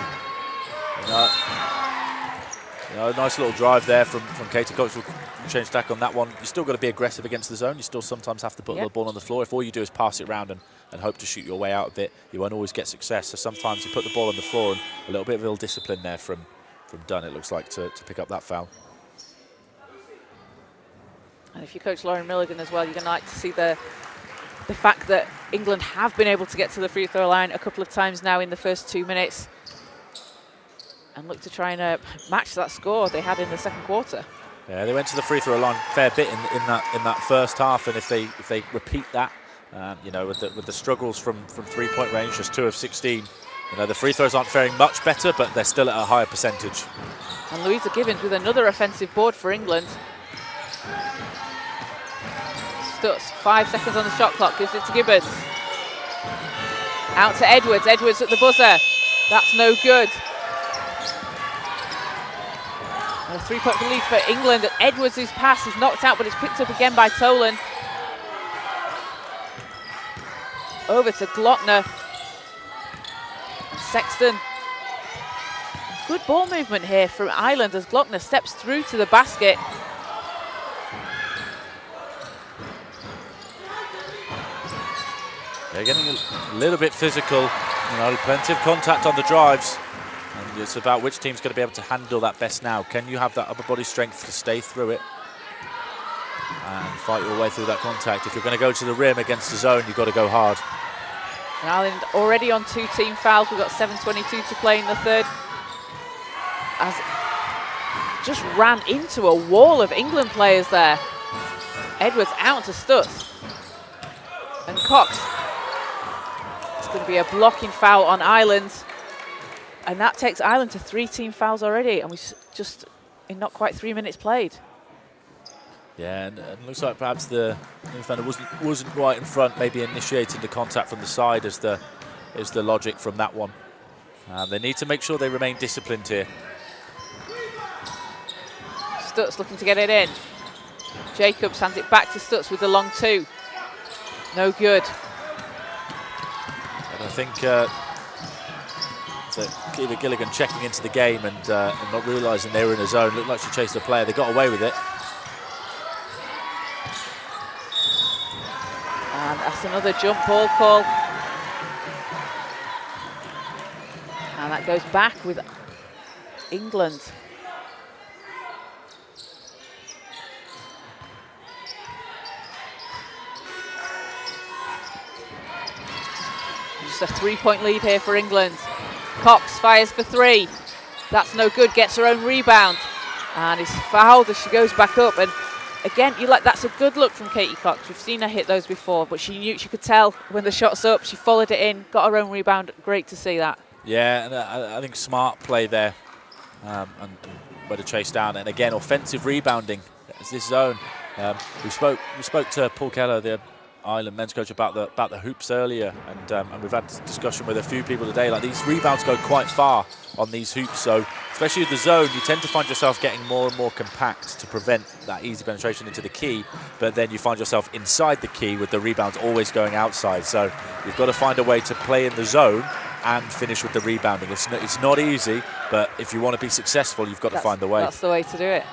a nice little drive there from Katie Cox. Will change tack on that one. You still got to be aggressive against the zone. You still sometimes have to put the ball on the floor. If all you do is pass it around and hope to shoot your way out of it, you won't always get success. So sometimes you put the ball on the floor, and a little bit of ill discipline there from Dunn, it looks like, to pick up that foul. And if you coach Lauren Milligan as well, you're going to like to see the fact that England have been able to get to the free throw line a couple of times now in the first 2 minutes and look to try and match that score they had in the second quarter. Yeah, they went to the free throw line a fair bit in that first half, and if they repeat that, you know, with the struggles from 3-point range, just 2 of 16, You know, the free throws aren't faring much better, but they're still at a higher percentage. And Louisa Gibbons with another offensive board for England. Stutz, 5 seconds on the shot clock, gives it to Gibbons. Out to Edwards, Edwards at the buzzer. That's no good. And a 3-point lead for England. Edwards' pass is knocked out, but it's picked up again by Tolan. Over to Glockner. And Sexton. Good ball movement here from Ireland as Glockner steps through to the basket. They're getting a little bit physical, you know, plenty of contact on the drives. And it's about which team's going to be able to handle that best now. Can you have that upper body strength to stay through it and fight your way through that contact? If you're going to go to the rim against the zone, you've got to go hard. And Ireland already on 2 team fouls. We've got 7:22 to play in the third. As just ran into a wall of England players there. Edwards out to Stutz. And Cox. It's going to be a blocking foul on Ireland. And that takes Ireland to 3 team fouls already. And we just in not quite 3 minutes played. Yeah, and it looks like perhaps the defender wasn't right in front, maybe initiating the contact from the side is the logic from that one. They need to make sure they remain disciplined here. Stutz looking to get it in. Jacobs hands it back to Stutz with the long 2. No good. And I think Kiva Gilligan checking into the game and not realising they were in a zone. Looked like she chased a player. They got away with it. And that's another jump ball call. And that goes back with England. Just a 3-point lead here for England. Cox fires for 3. That's no good, gets her own rebound. And is fouled as she goes back up. And again, that's a good look from Katie Cox. We've seen her hit those before, but she could tell when the shot's up. She followed it in, got her own rebound. Great to see that. Yeah, and I think smart play there, and where to chase down. And again, offensive rebounding. It's this zone. We spoke to Paul Keller, the Ireland men's coach, about the hoops earlier, and we've had a discussion with a few people today. Like, these rebounds go quite far on these hoops, so especially with the zone, you tend to find yourself getting more and more compact to prevent that easy penetration into the key, but then you find yourself inside the key with the rebounds always going outside. So you've got to find a way to play in the zone and finish with the rebounding. It's not easy, but if you want to be successful, you've got to find the way. That's the way to do it.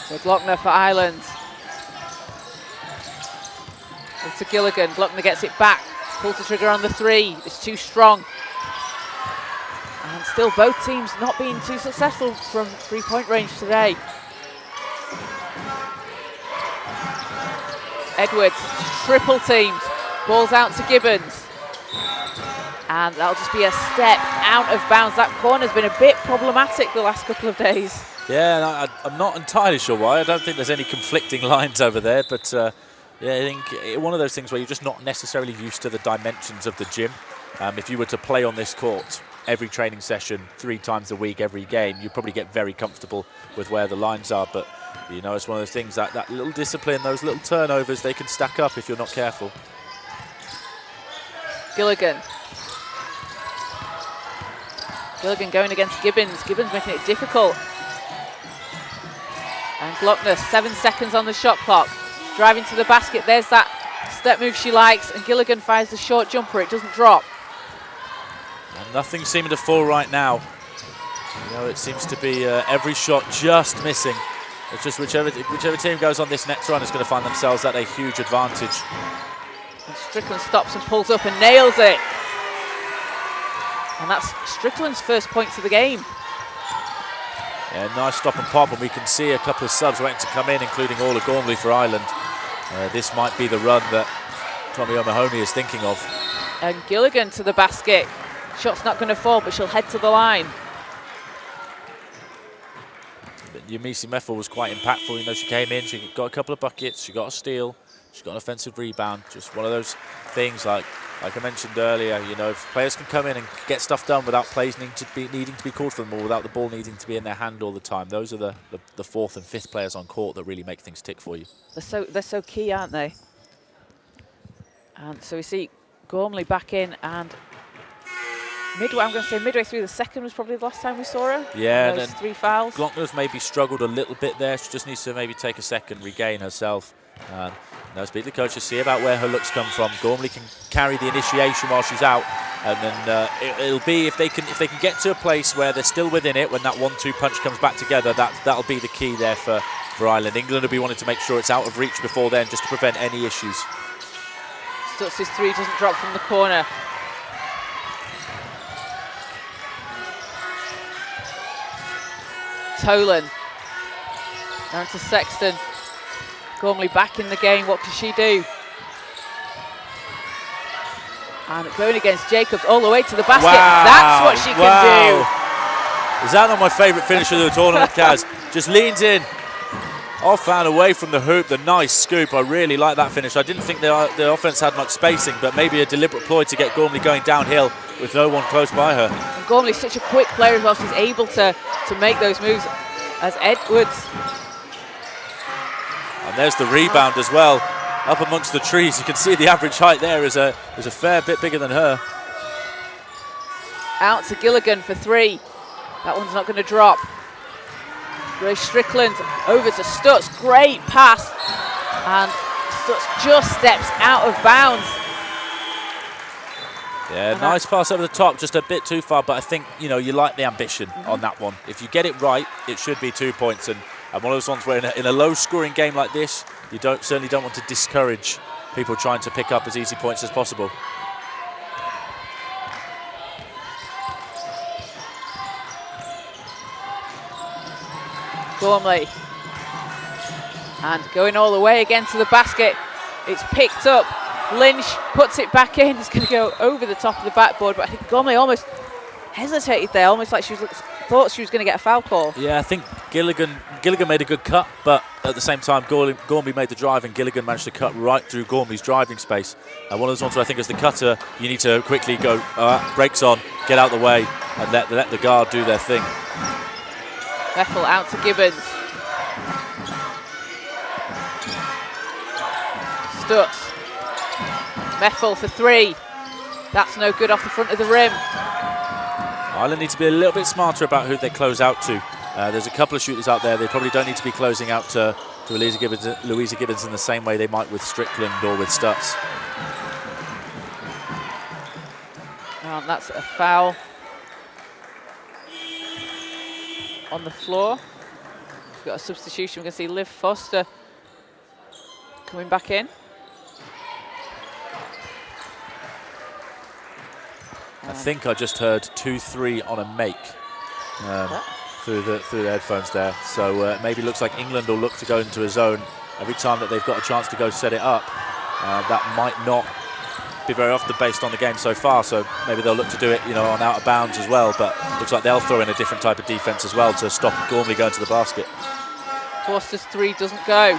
So Glockner for Ireland. To Gilligan, Glockner gets it back, pulls the trigger on the 3, it's too strong. And still both teams not being too successful from 3-point range today. Edwards, triple teamed, ball's out to Gibbons. And that'll just be a step out of bounds. That corner's been a bit problematic the last couple of days. Yeah, and I'm not entirely sure why. I don't think there's any conflicting lines over there, but yeah, I think one of those things where you're just not necessarily used to the dimensions of the gym. If you were to play on this court every training session 3 times a week, every game, you'd probably get very comfortable with where the lines are. But, you know, it's one of those things that little discipline, those little turnovers, they can stack up if you're not careful. Gilligan going against Gibbons. Gibbons making it difficult. And Glockner, 7 seconds on the shot clock. Driving to the basket, there's that step move she likes, and Gilligan fires the short jumper, it doesn't drop. And nothing's seeming to fall right now. You know, it seems to be every shot just missing. It's just whichever team goes on this next run is going to find themselves at a huge advantage. And Strickland stops and pulls up and nails it. And that's Strickland's first points of the game. Yeah, nice stop and pop, and we can see a couple of subs waiting to come in, including Orla Gormley for Ireland. This might be the run that Tommy O'Mahony is thinking of. And Gilligan to the basket. Shot's not going to fall, but she'll head to the line. Yamisi Meffel was quite impactful. You know, she came in, she got a couple of buckets, she got a steal, she got an offensive rebound. Just one of those things, like, like I mentioned earlier, you know, if players can come in and get stuff done without plays needing to be called for them, or without the ball needing to be in their hand all the time, those are the fourth and fifth players on court that really make things tick for you. They're so key, aren't they? And so we see Gormley back in, and I'm going to say midway through the second was probably the last time we saw her. Yeah, and those 3 fouls. Glockner's maybe struggled a little bit there. She just needs to maybe take a second, regain herself. Speak to the coaches, see about where her looks come from. Gormley can carry the initiation while she's out, and then it'll be if they can get to a place where they're still within it when that 1-2 punch comes back together. That'll be the key there for Ireland. England will be wanting to make sure it's out of reach before then, just to prevent any issues. Stutz's 3 doesn't drop from the corner. Tolan down to Sexton. Gormley back in the game. What can she do? And going against Jacobs all the way to the basket. Wow. That's what she can do. Is that not my favourite finisher of the tournament, Kaz? Just leans in, off and away from the hoop. The nice scoop. I really like that finish. I didn't think the offence had much spacing, but maybe a deliberate ploy to get Gormley going downhill with no one close by her. And Gormley's such a quick player as well. She's able to make those moves as Edwards. And there's the rebound as well, up amongst the trees. You can see the average height there is a fair bit bigger than her. Out to Gilligan for 3. That one's not going to drop. Grace Strickland over to Stutz. Great pass. And Stutz just steps out of bounds. Yeah, nice pass over the top, just a bit too far, but I think, you know, you like the ambition on that one. If you get it right, it should be 2 points. And one of those ones where in a low-scoring game like this, you certainly don't want to discourage people trying to pick up as easy points as possible. Gormley. And going all the way again to the basket. It's picked up. Lynch puts it back in. It's going to go over the top of the backboard, but I think Gormley almost hesitated there, almost like she thought she was going to get a foul call. Yeah, I think Gilligan made a good cut, but at the same time, Gormley made the drive, and Gilligan managed to cut right through Gormley's driving space. One of those ones where I think as the cutter, you need to quickly go, brakes on, get out the way, and let the guard do their thing. Bethel out to Gibbons. Stutz. Meffel for 3. That's no good off the front of the rim. Ireland need to be a little bit smarter about who they close out to. There's a couple of shooters out there. They probably don't need to be closing out to Louisa Gibbons in the same way they might with Strickland or with Stutz. And that's a foul on the floor. We've got a substitution. We're going to see Liv Foster coming back in. I think I just heard 2-3 on a make through the headphones there. So maybe looks like England will look to go into a zone every time that they've got a chance to go set it up. That might not be very often based on the game so far. So maybe they'll look to do it, you know, on out of bounds as well. But looks like they'll throw in a different type of defence as well to stop Gormley going to the basket. Foster's 3 doesn't go.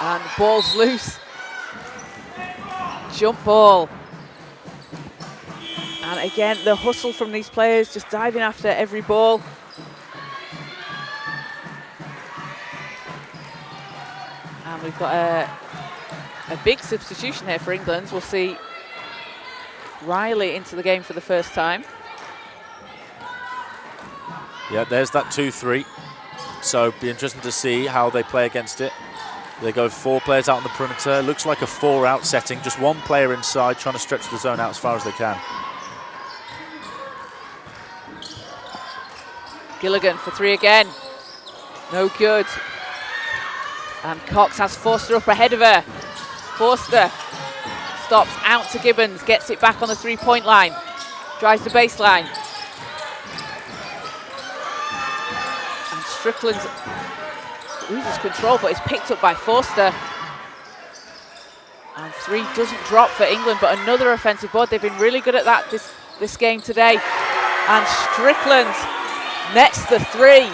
And the ball's loose. Jump ball. And again, the hustle from these players, just diving after every ball. And we've got a big substitution here for England. We'll see Riley into the game for the first time. Yeah, there's that 2-3. So be interesting to see how they play against it. They go 4 players out on the perimeter. Looks like a 4-out setting. Just 1 player inside, trying to stretch the zone out as far as they can. Gilligan for 3 again. No good. And Cox has Forster up ahead of her. Forster stops out to Gibbons, gets it back on the 3-point line. Drives the baseline. And Strickland loses control, but is picked up by Forster. And 3 doesn't drop for England, but another offensive board. They've been really good at that this game today. And Strickland nets the 3.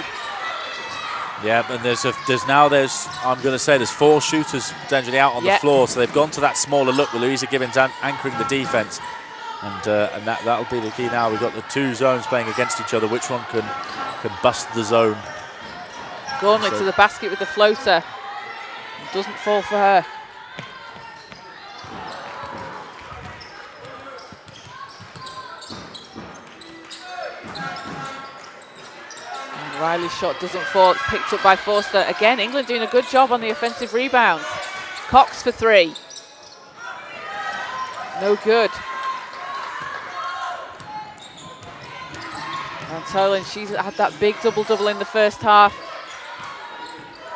Yeah, and there's I'm going to say there's 4 shooters potentially out on the floor, so they've gone to that smaller look with Louisa Gibbons anchoring the defense, and that'll be the key now. We've got the 2 zones playing against each other. Which one can bust the zone? Gormley to the basket with the floater. Doesn't fall for her. Riley's shot doesn't fall. It's picked up by Forster. Again, England doing a good job on the offensive rebounds. Cox for 3. No good. And Tolan, she's had that big double-double in the first half.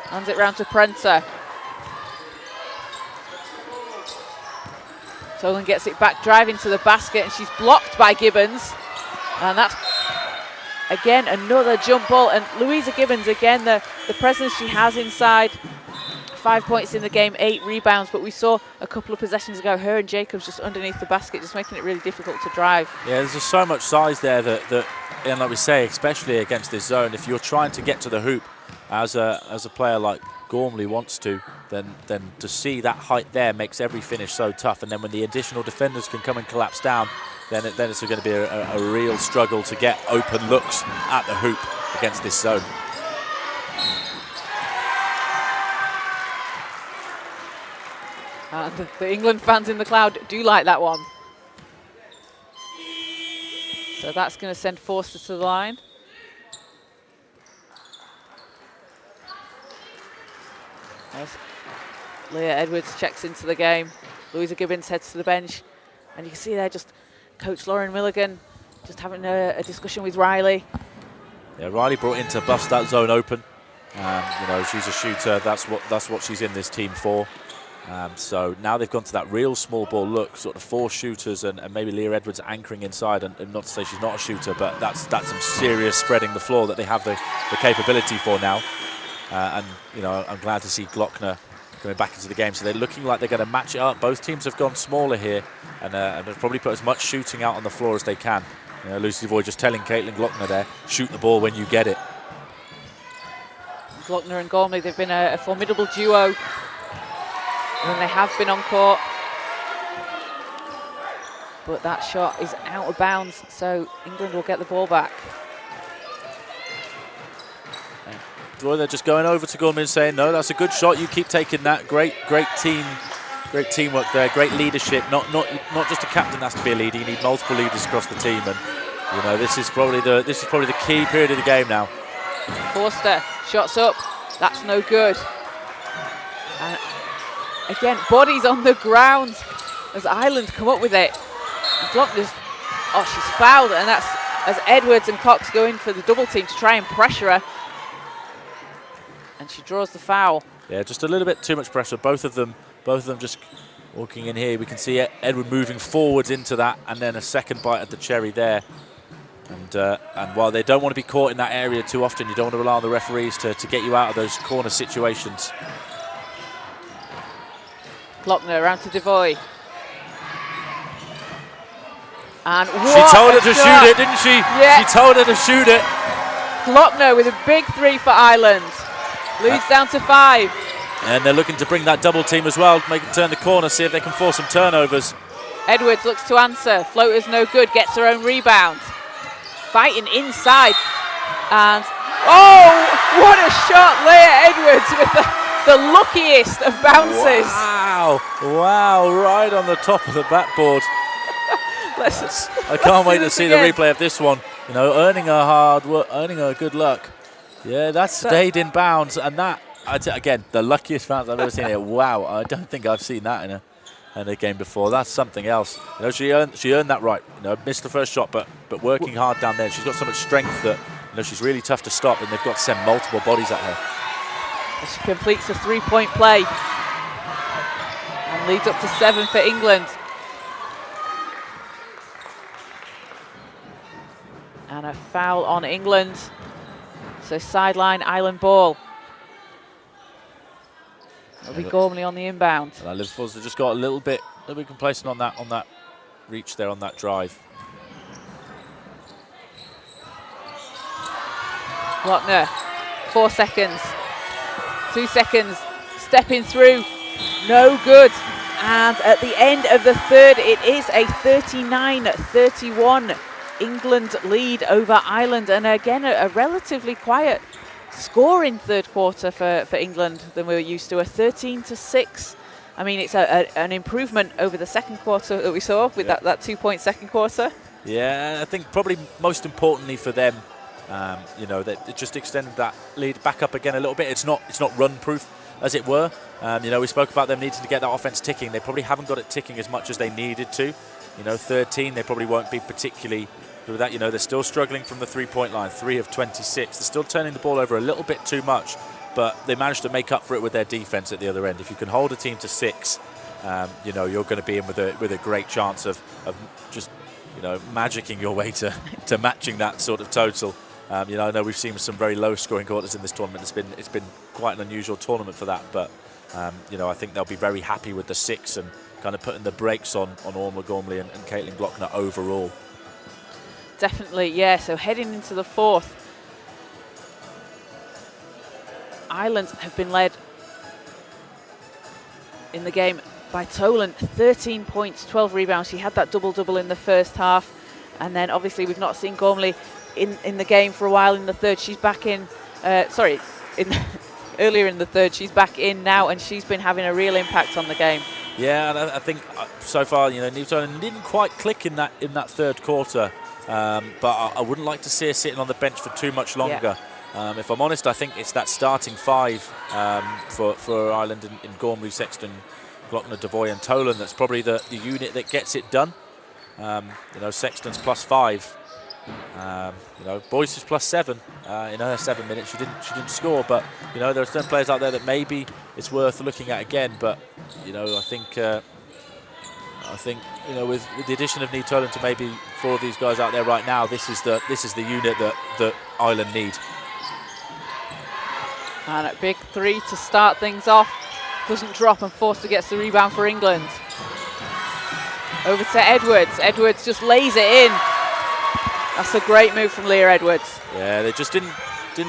Hands it round to Prenter. Tolan gets it back, driving to the basket, and she's blocked by Gibbons. And that's again, another jump ball, and Louisa Gibbons, again, the presence she has inside. 5 points in the game, 8 rebounds, but we saw a couple of possessions ago, her and Jacobs just underneath the basket, just making it really difficult to drive. Yeah, there's just so much size there that and like we say, especially against this zone, if you're trying to get to the hoop as a player like Gormley wants to, then to see that height there makes every finish so tough. And then when the additional defenders can come and collapse down, then it's going to be a real struggle to get open looks at the hoop against this zone. And the England fans in the crowd do like that one. So that's going to send Forster to the line. As Leah Edwards checks into the game. Louisa Gibbons heads to the bench. And you can see there just Coach Lauren Milligan just having a discussion with Riley. Yeah, Riley brought in to bust that zone open. You know, she's a shooter. That's what she's in this team for. So now they've gone to that real small ball look, sort of 4 shooters and maybe Leah Edwards anchoring inside. And not to say she's not a shooter, but that's some serious spreading the floor that they have the capability for now. And you know, I'm glad to see Glockner coming back into the game. So they're looking like they're going to match it up. Both teams have gone smaller here, and they've probably put as much shooting out on the floor as they can. You know, Lucy Voy just telling Caitlin Glockner there, shoot the ball when you get it. Glockner and Gormley, they've been a formidable duo when they have been on court. But that shot is out of bounds, so England will get the ball back. They're just going over to Gormley and saying, no, that's a good shot, you keep taking that. Great teamwork there, great leadership. Not just a captain has to be a leader, you need multiple leaders across the team, and you know, this is probably the key period of the game now. Forster, shots up, that's no good. And again, bodies on the ground as Ireland come up with it. Glockner's, she's fouled, and that's as Edwards and Cox go in for the double team to try and pressure her. And she draws the foul. Yeah, just a little bit too much pressure. Both of them just walking in here. We can see Edward moving forwards into that, and then a second bite at the cherry there. And while they don't want to be caught in that area too often, you don't want to rely on the referees to get you out of those corner situations. Glockner around to Devoy. And she told her to shoot it, didn't she? Yeah. She told her to shoot it. Glockner with a big 3 for Ireland. Leads down to 5. And they're looking to bring that double team as well, make it turn the corner, see if they can force some turnovers. Edwards looks to answer. Floater's no good, gets her own rebound. Fighting inside. And, oh, what a shot, Leah Edwards with the luckiest of bounces. Wow, right on the top of the backboard. I can't wait to see the replay of this one. You know, earning her hard work, earning her good luck. Yeah, that stayed in bounds, and that, again, the luckiest bounce I've ever seen here. Wow, I don't think I've seen that in a game before. That's something else. You know, she earned that right. You know, missed the first shot, but working hard down there. She's got so much strength that, you know, she's really tough to stop, and they've got to send multiple bodies at her. She completes a 3-point play and leads up to 7 for England. And a foul on England. So sideline Ireland ball. It'll be Gormley on the inbound. And Liverpool's just got a little bit complacent on that reach there, on that drive. Glockner, 4 seconds. 2 seconds, stepping through, no good. And at the end of the third, it is a 39-31 England lead over Ireland. And again, a relatively quiet score in third quarter for England than we were used to, a 13-6. I mean, it's an improvement over the second quarter that we saw with that 2-point second quarter. Yeah, I think probably most importantly for them, you know, that it just extended that lead back up again a little bit. It's not run-proof, as it were. You know, we spoke about them needing to get that offense ticking. They probably haven't got it ticking as much as they needed to. You know, 13, they probably won't be particularly with that. You know, they're still struggling from the three-point line, 3 of 26. They're still turning the ball over a little bit too much, but they managed to make up for it with their defense at the other end. If you can hold a team to 6, you know, you're going to be in with a great chance of just, you know, magicking your way to matching that sort of total. You know, I know we've seen some very low-scoring quarters in this tournament. It's been quite an unusual tournament for that, but you know, I think they'll be very happy with the 6 and kind of putting the brakes on Orma Gormley and Caitlin Glockner overall. Definitely, yeah. So heading into the fourth, Ireland have been led in the game by Tolan, 13 points, 12 rebounds. She had that double-double in the first half, and then obviously we've not seen Gormley in the game for a while in the third. She's back in, earlier in the third. She's back in now, and she's been having a real impact on the game. Yeah, and I think so far, you know, Niamh Tolan didn't quite click in that third quarter, but I wouldn't like to see her sitting on the bench for too much longer. Yeah. If I'm honest, I think it's that starting 5 for Ireland in Gormley, Sexton, Glockner, Devoy and Tolan that's probably the unit that gets it done. You know, Sexton's +5. You know, Boyce is +7 in her 7 minutes. She didn't score, but you know, there are some players out there that maybe it's worth looking at again. But you know, I think you know, with the addition of Niamh Tolan to maybe 4 of these guys out there right now, this is the unit that Ireland need. And a big 3 to start things off. Doesn't drop, and Forster gets the rebound for England. Over to Edwards. Edwards just lays it in. That's a great move from Leah Edwards. Yeah, they just didn't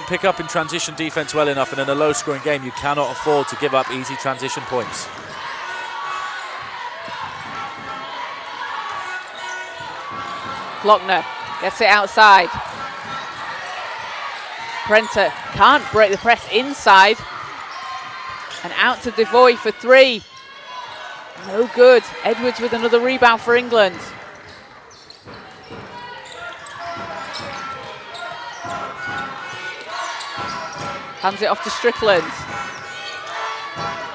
pick up in transition defense well enough, and in a low-scoring game, you cannot afford to give up easy transition points. Glockner gets it outside. Prenter can't break the press inside. And out to Devoy for 3. No good. Edwards with another rebound for England. Hands it off to Strickland.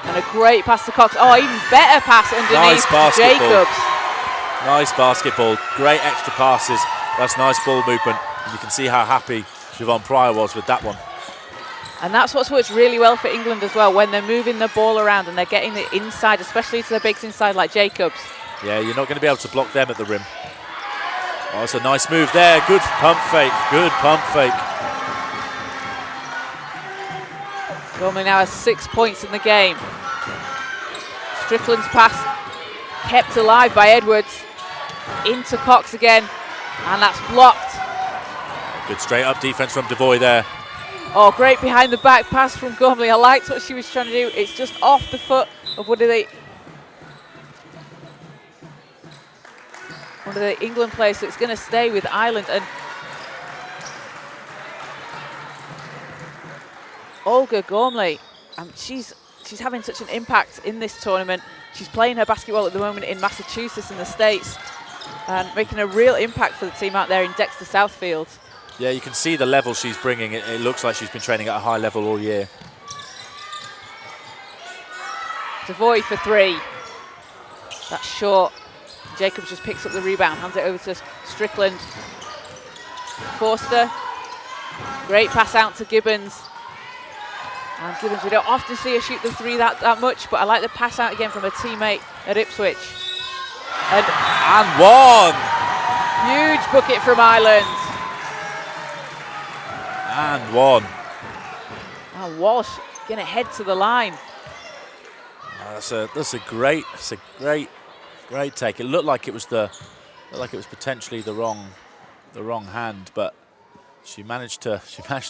And a great pass to Cox. Oh, even better pass underneath to Jacobs. Nice basketball. Great extra passes. That's nice ball movement. And you can see how happy Siobhan Pryor was with that one. And that's what's worked really well for England as well, when they're moving the ball around and they're getting it inside, especially to the bigs inside like Jacobs. Yeah, you're not going to be able to block them at the rim. Oh, it's a nice move there. Good pump fake. Good pump fake. Gormley now has 6 points in the game. Strickland's pass kept alive by Edwards. Into Cox again, and that's blocked. Good straight up defense from Devoy there. Oh, great behind the back pass from Gormley. I liked what she was trying to do. It's just off the foot of one of the England players, so it's going to stay with Ireland. And Olga Gormley, she's having such an impact in this tournament. She's playing her basketball at the moment in Massachusetts in the States and making a real impact for the team out there in Dexter Southfield. Yeah, you can see the level she's bringing. It looks like she's been training at a high level all year. Devoy for 3. That's short. Jacobs just picks up the rebound, hands it over to Strickland. Forster. Great pass out to Gibbons. And Gibbons, we don't often see her shoot the 3 that much, but I like the pass out again from her teammate at Ipswich. And one! Huge bucket from Ireland. And one. Oh, Walsh going to head to the line. That's a great take. It looked like it was potentially the wrong hand, but she managed to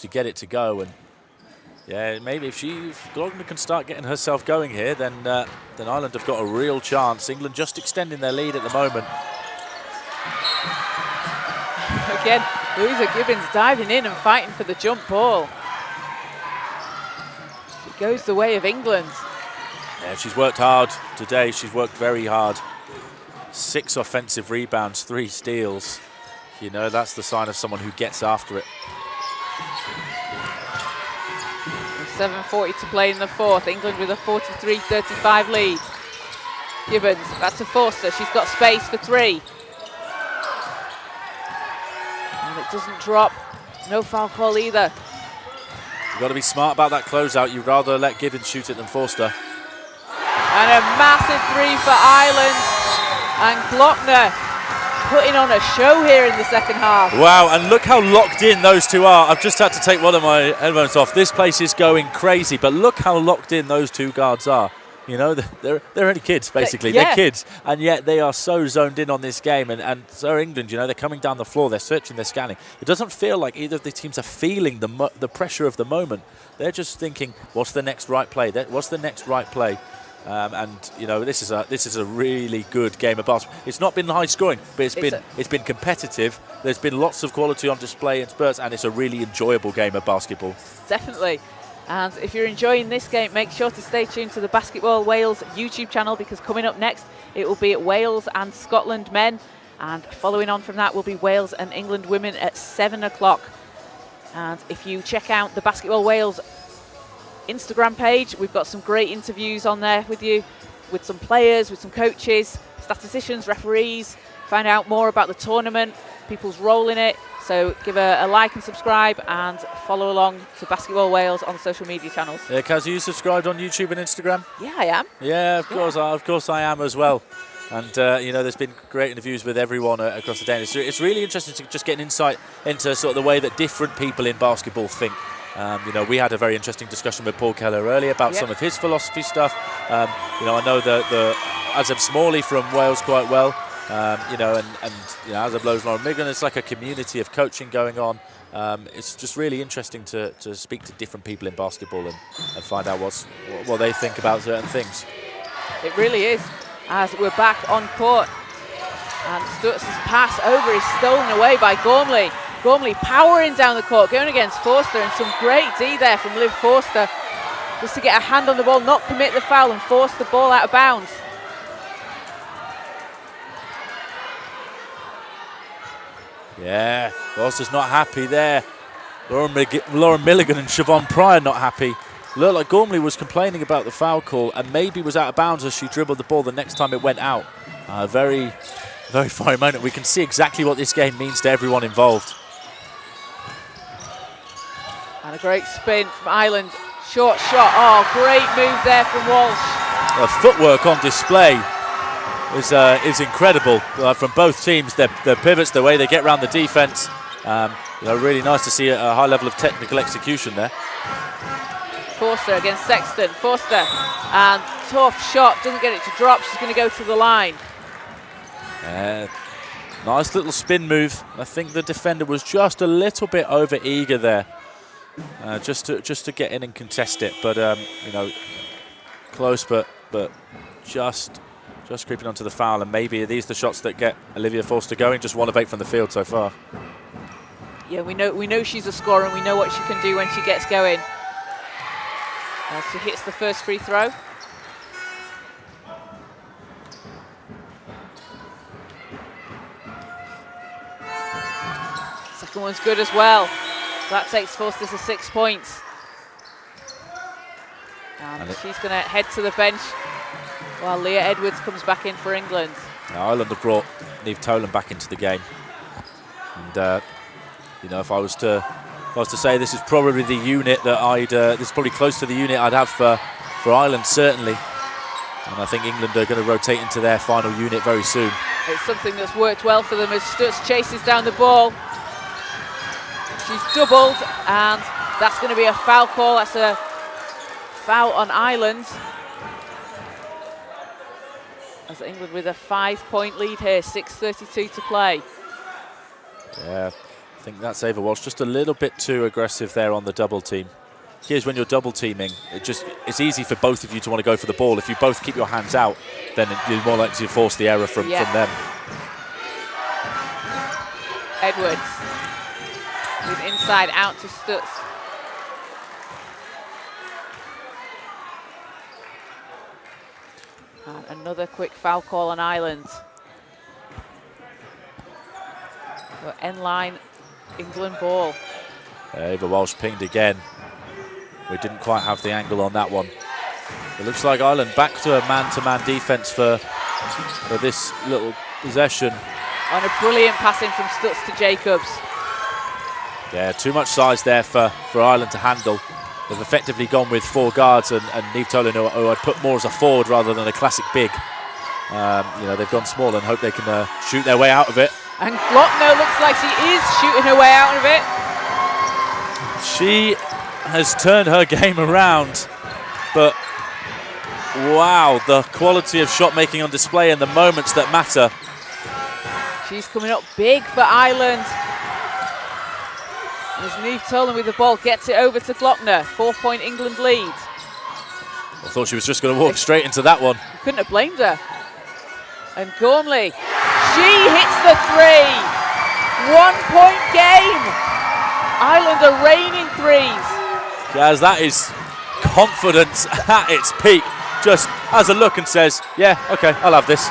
get it to go, and Yeah, maybe if Glockner can start getting herself going here, then Ireland have got a real chance. England just extending their lead at the moment. Again, Louisa Gibbons diving in and fighting for the jump ball. It goes the way of England. Yeah, she's worked hard today. She's worked very hard. 6 offensive rebounds, 3 steals. You know, that's the sign of someone who gets after it. 7:40 to play in the fourth. England with a 43-35 lead. Gibbons back to Forster. She's got space for 3. And it doesn't drop. No foul call either. You've got to be smart about that closeout. You'd rather let Gibbons shoot it than Forster. And a massive 3 for Ireland. And Glockner putting on a show here in the second half. Wow, and look how locked in those two are. I've just had to take one of my headphones off. This place is going crazy, but look how locked in those 2 guards are. You know, they're only kids, basically. Yeah. They're kids, and yet they are so zoned in on this game. And so England, you know, they're coming down the floor, they're searching, they're scanning. It doesn't feel like either of the teams are feeling the pressure of the moment. They're just thinking, what's the next right play? What's the next right play? And you know, this is a really good game of basketball. It's not been high scoring, but it's been competitive. There's been lots of quality on display in spurts, and it's a really enjoyable game of basketball. Definitely. And if you're enjoying this game, make sure to stay tuned to the Basketball Wales YouTube channel, because coming up next it will be at Wales and Scotland men, and following on from that will be Wales and England women at 7 o'clock. And if you check out the Basketball Wales Instagram page, we've got some great interviews on there with you, with some players, with some coaches, statisticians, referees. Find out more about the tournament, people's role in it. So give a like and subscribe, and follow along to Basketball Wales on the social media channels. Yeah, Kaz, are you subscribed on YouTube and Instagram? Yeah, I am. Yeah, of course I am as well. And you know, there's been great interviews with everyone across the day. It's really interesting to just get an insight into sort of the way that different people in basketball think. You know, we had a very interesting discussion with Paul Keller earlier about some of his philosophy stuff. You know, I know the Azeb Smalley from Wales quite well. You know, and you know, Azeb knows Lauren Migan. It's like a community of coaching going on. It's just really interesting to speak to different people in basketball and find out what they think about certain things. It really is. As we're back on court, and Stutz's pass over is stolen away by Gormley. Gormley powering down the court, going against Forster, and some great D there from Liv Forster, just to get a hand on the ball, not commit the foul, and force the ball out of bounds. Yeah, Forster's not happy there. Lauren Milligan and Siobhan Pryor not happy. Looked like Gormley was complaining about the foul call and maybe was out of bounds as she dribbled the ball the next time it went out. Very, very fine moment. We can see exactly what this game means to everyone involved. And a great spin from Ireland. Short shot. Oh, great move there from Walsh. Footwork on display is incredible from both teams. Their pivots, the way they get around the defense. You know, really nice to see a high level of technical execution there. Forster against Sexton. Forster, and tough shot. Doesn't get it to drop. She's going to go to the line. Nice little spin move. I think the defender was just a little bit over eager there, just to get in and contest it. But you know, close, but just creeping onto the foul. And maybe are these the shots that get Olivia Forster going? Just 1 of 8 from the field so far. Yeah, we know she's a scorer, and we know what she can do when she gets going. As she hits the first free throw. Second one's good as well. That takes Forster to 6 points. And she's going to head to the bench while Leah Edwards comes back in for England. Now, Ireland have brought Niamh Tolan back into the game. And, you know, if I was to say this is probably the unit that this is probably close to the unit I'd have for Ireland, certainly. And I think England are going to rotate into their final unit very soon. It's something that's worked well for them as Stutz chases down the ball. She's doubled, and that's going to be a foul call. That's a foul on Ireland. As England with a 5-point lead here, 6:32 to play. Yeah, I think that's Ava Walsh just a little bit too aggressive there on the double team. here's when you're double teaming. It's easy for both of you to want to go for the ball. If you both keep your hands out, then you're more likely to force the error from them. Edwards with inside out to Stutz. And another quick foul call on Ireland. So end line, England ball. Ava Walsh pinged again. We didn't quite have the angle on that one. It looks like Ireland back to a man-to-man defense for this little possession. On a brilliant passing from Stutz to Jacobs. Yeah, too much size there for Ireland to handle. They've effectively gone with 4 guards and Niamh Tolan, who I'd put more as a forward rather than a classic big. They've gone small and hope they can shoot their way out of it. And Glockner looks like she is shooting her way out of it. She has turned her game around, but wow, the quality of shot making on display in the moments that matter. She's coming up big for Ireland. As Niamh Tolan with the ball gets it over to Glockner. 4-point England lead. I thought she was just going to walk straight into that one. Couldn't have blamed her. And Gormley, she hits the 3. 1-point game. Ireland are raining threes. Gaz, that is confidence at its peak. Just has a look and says, yeah, okay, I'll have this.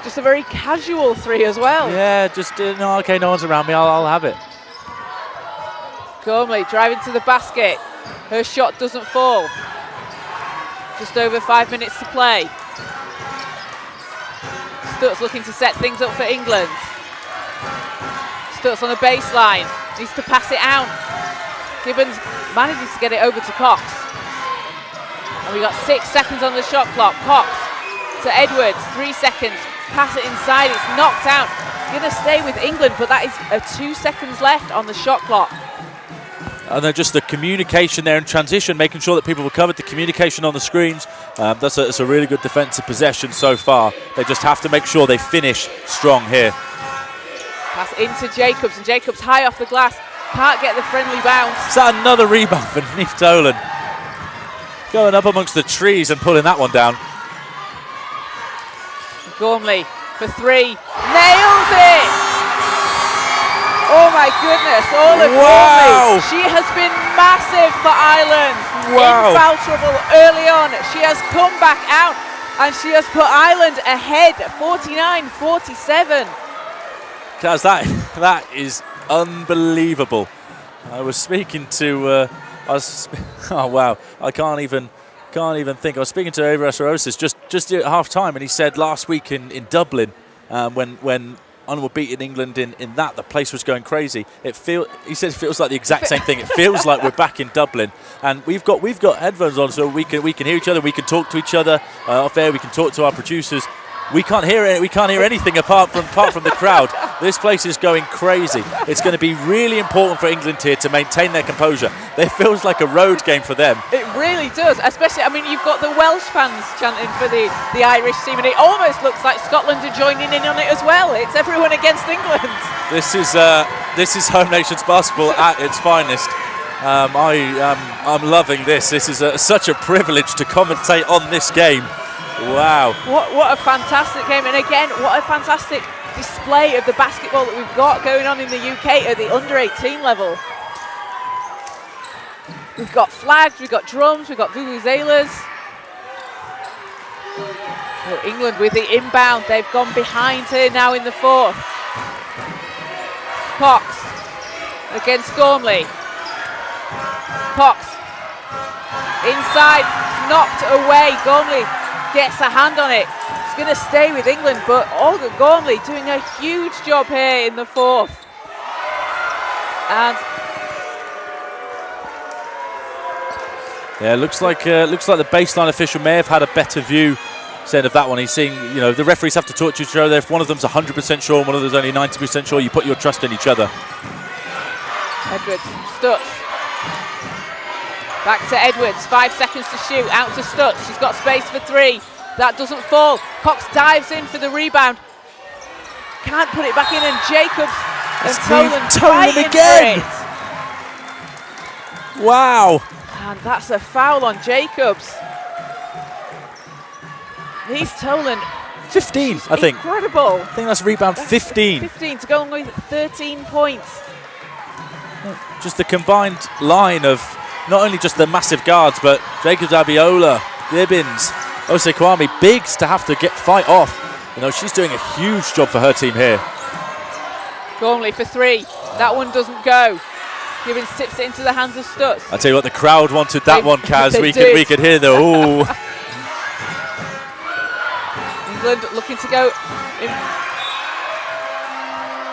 Just a very casual 3 as well. Yeah, just, no, okay, no one's around me, I'll have it. Gormley driving to the basket. Her shot doesn't fall. Just over 5 minutes to play. Stutz looking to set things up for England. Stutz on the baseline. Needs to pass it out. Gibbons manages to get it over to Cox. And we got 6 seconds on the shot clock. Cox to Edwards, 3 seconds. Pass it inside, it's knocked out. Going to stay with England, but that is 2 seconds left on the shot clock. And then just the communication there in transition, making sure that people were covered, the communication on the screens. That's a really good defensive possession so far. They just have to make sure they finish strong here. Pass into Jacobs, and Jacobs high off the glass. Can't get the friendly bounce. Is that another rebound for Niamh Tolan? Going up amongst the trees and pulling that one down. Gormley for 3. Nails it! Oh my goodness, all of Gormley. She has been massive for Ireland. In foul trouble early on. She has come back out and she has put Ireland ahead 49-47. Kaz, that is unbelievable. I was speaking to oh wow, I can't even think. I was speaking to Everest just at half time, and he said last week in Dublin, when Ireland were beating England in that, the place was going crazy. He said it feels like the exact same thing. It feels like we're back in Dublin, and we've got headphones on, so we can hear each other, we can talk to each other off air, we can talk to our producers. We can't hear anything apart from the crowd. This place is going crazy. It's going to be really important for England here to maintain their composure. It feels like a road game for them. It really does, especially, I mean, you've got the Welsh fans chanting for the Irish team, and it almost looks like Scotland are joining in on it as well. It's everyone against England. This is Home Nations basketball at its finest. I'm loving this. This is such a privilege to commentate on this game. Wow. What a fantastic game. And again, what a fantastic display of the basketball that we've got going on in the UK at the under-18 level. We've got flags, we've got drums, we've got vuvuzelas. Oh, England with the inbound. They've gone behind here now in the 4th. Cox against Gormley. Cox inside, knocked away. Gormley gets a hand on it. It's going to stay with England, but Olga Gormley doing a huge job here in the 4th. And yeah, looks like the baseline official may have had a better view said of that one. He's seeing, the referees have to talk to each other. If one of them's 100% sure and one of them's only 90% sure, you put your trust in each other. Edwards, Stutz. Back to Edwards, 5 seconds to shoot, out to Stutz. She's got space for 3. That doesn't fall. Cox dives in for the rebound. Can't put it back in, and Jacobs and Tolan fighting again. for it. Wow. And that's a foul on Jacobs. He's stolen 15, I think. Incredible. I think that's rebound 15. 15 to go with 13 points. Just the combined line of not only just the massive guards, but Jacobs, Abiola, Gibbons, Osekwame, bigs to have to fight off. You know, she's doing a huge job for her team here. Gormley for three. That one doesn't go. Gibbons tips it into the hands of Stutz. I tell you what, the crowd wanted that one, Kaz. We could hear the ooh. England looking to go in.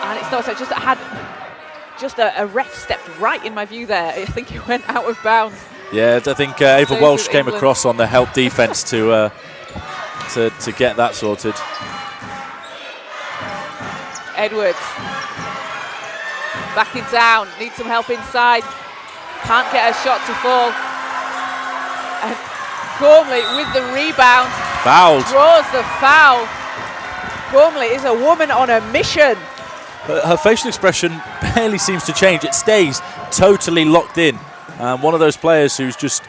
And it's not so just a ref stepped right in my view there. I think it went out of bounds. Yeah, I think Ava Walsh came across on the help defense to get that sorted. Edwards backing down, needs some help inside, can't get a shot to fall. And Gormley with the rebound. Fouled. Draws the foul. Gormley is a woman on a mission. Her facial expression barely seems to change. It stays totally locked in. One of those players who's just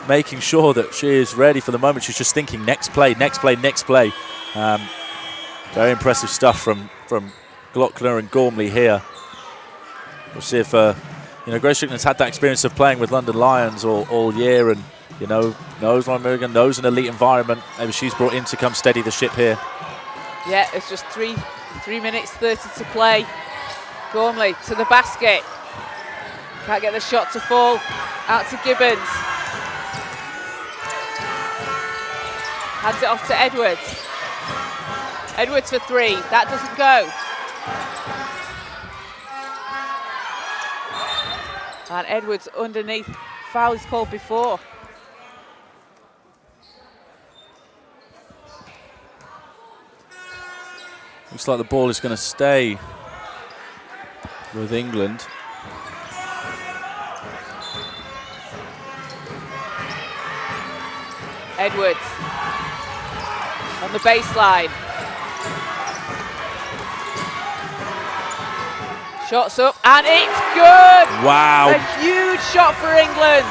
making sure that she is ready for the moment. She's just thinking next play, next play, next play. Very impressive stuff from Glockner and Gormley here. We'll see if Grace Strickland's had that experience of playing with London Lions all year, and knows Lauren Milligan, knows an elite environment. Maybe she's brought in to come steady the ship here. Yeah, it's just 3 minutes 30 to play. Gormley to the basket. Can't get the shot to fall. Out to Gibbons. Hands it off to Edwards. Edwards for three. That doesn't go. And Edwards underneath. Foul is called before. Looks like the ball is going to stay with England. Edwards on the baseline. Shots up and it's good. Wow. A huge shot for England.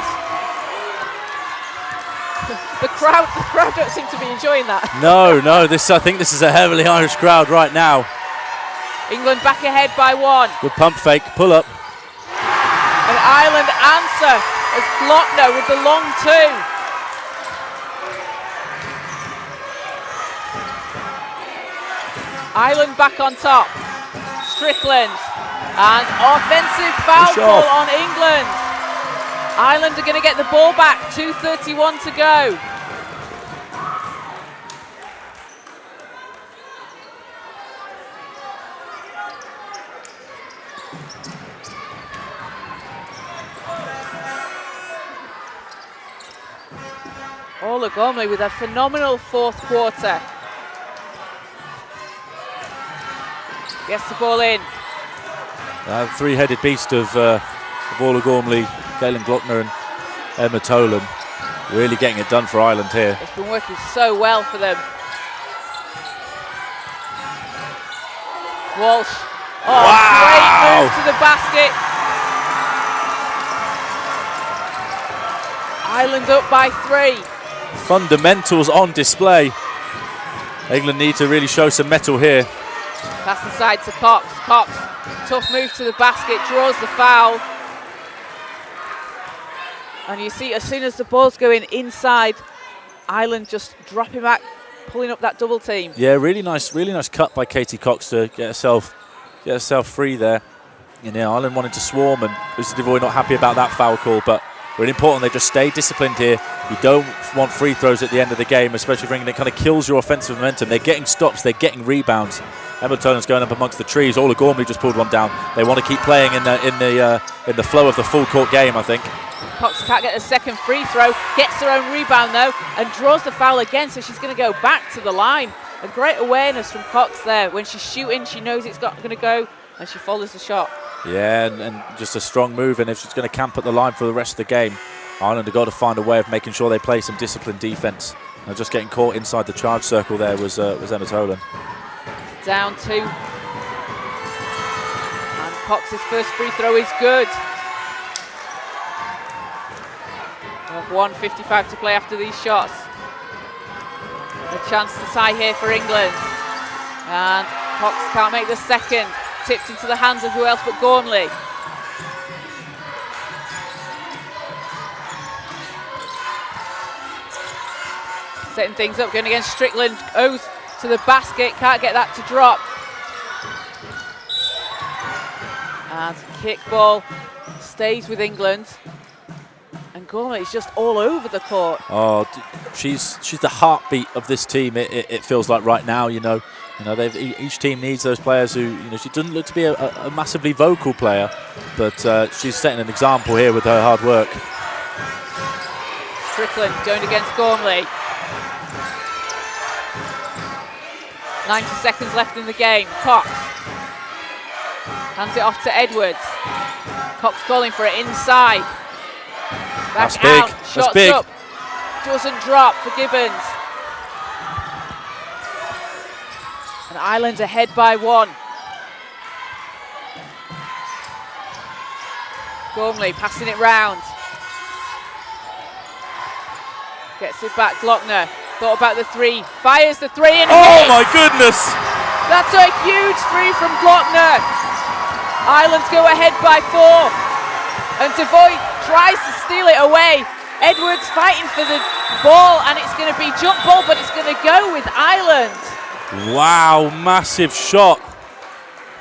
The crowd don't seem to be enjoying that. No, I think this is a heavily Irish crowd right now. England back ahead by one. Good pump fake, pull up. And Ireland answer as Glockner with the long two. Ireland back on top. Strickland. And offensive foul call on England. Ireland are going to get the ball back. 2:31 to go. Ola Gormley with a phenomenal fourth quarter. Gets the ball in. Three-headed beast of Ola Gormley, Galen Glockner and Emma Tolan. Really getting it done for Ireland here. It's been working so well for them. Walsh. Oh, wow. Great move to the basket. Ireland up by 3. Fundamentals on display. England need to really show some mettle here. Pass inside to Cox. Cox, tough move to the basket, draws the foul. And you see, as soon as the ball's going inside, Ireland just dropping back, pulling up that double team. Yeah, really nice cut by Katie Cox to get herself free there. Ireland wanted to swarm, and Lucy Devoy not happy about that foul call, but really important they just stay disciplined here. You don't want free throws at the end of the game, especially when it kind of kills your offensive momentum. They're getting stops, they're getting rebounds. Emma Tolan's going up amongst the trees. Ola Gormley just pulled one down. They want to keep playing in the flow of the full court game, I think. Cox can't get a second free throw, gets her own rebound though, and draws the foul again, so she's going to go back to the line. A great awareness from Cox there. When she's shooting, she knows it's going to go, and she follows the shot. Yeah, and just a strong move, and if she's going to camp at the line for the rest of the game, Ireland have got to find a way of making sure they play some disciplined defence. And just getting caught inside the charge circle there was Emma Tolan. Down 2. And Cox's first free throw is good. 1:55 to play after these shots. A chance to tie here for England. And Cox can't make the second. Tipped into the hands of who else but Gormley. Setting things up, going against Strickland. Goes to the basket, can't get that to drop. And kickball stays with England. And Gormley is just all over the court. Oh, she's the heartbeat of this team. It feels like right now. Each team needs those players who, she doesn't look to be a massively vocal player, but she's setting an example here with her hard work. Strickland going against Gormley. 90 seconds left in the game. Cox hands it off to Edwards. Cox calling for it inside. Back That's big. out. That's Shots big. up. Doesn't drop for Gibbons. And Ireland's ahead by 1. Gormley passing it round. Gets it back, Glockner. Thought about the 3. Fires the 3 and Oh hits. my goodness! That's a huge 3 from Glockner. Ireland go ahead by 4. And Devoy tries to steal it away. Edwards fighting for the ball, and it's going to be jump ball, but it's going to go with Ireland. Wow, massive shot.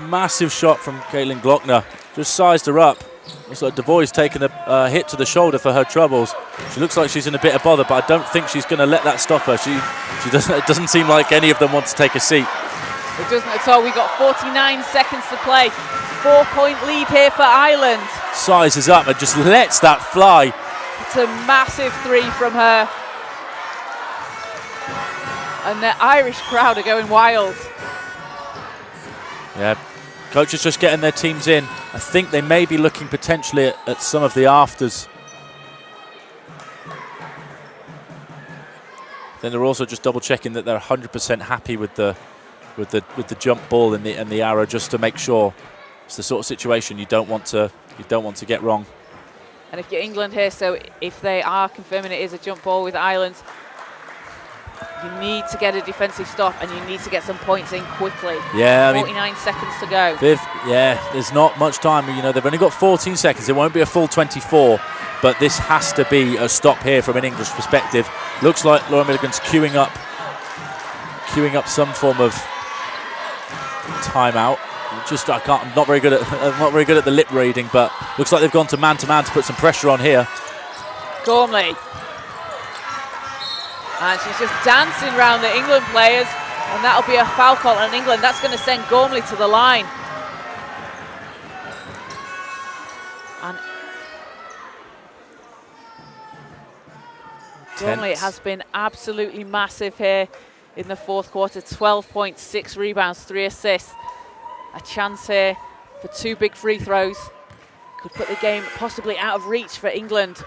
Massive shot from Caitlin Glockner. Just sized her up. Looks like Devoy's taken a hit to the shoulder for her troubles. She looks like she's in a bit of bother, but I don't think she's going to let that stop her. She doesn't. It doesn't seem like any of them want to take a seat. It doesn't at all. We've got 49 seconds to play. 4-point lead here for Ireland. Sizes up and just lets that fly. It's a massive 3 from her. And the Irish crowd are going wild. Yeah, coaches just getting their teams in. I think they may be looking potentially at some of the afters. Then they're also just double checking that they're 100% happy with the jump ball and the arrow, just to make sure it's the sort of situation you don't want to get wrong. And if you're England here, so if they are confirming it is a jump ball with Ireland, you need to get a defensive stop and you need to get some points in quickly. Yeah, 49 seconds to go. There's not much time. They've only got 14 seconds. It won't be a full 24, but this has to be a stop here from an English perspective. Looks like Laura Milligan's queuing up some form of timeout. I'm not very good at the lip reading, but looks like they've gone to man to put some pressure on here. Gormley. And she's just dancing around the England players, and that'll be a foul call on England. That's going to send Gormley to the line. And Gormley has been absolutely massive here in the fourth quarter. 12 points, 6 rebounds, 3 assists. A chance here for 2 big free throws. Could put the game possibly out of reach for England.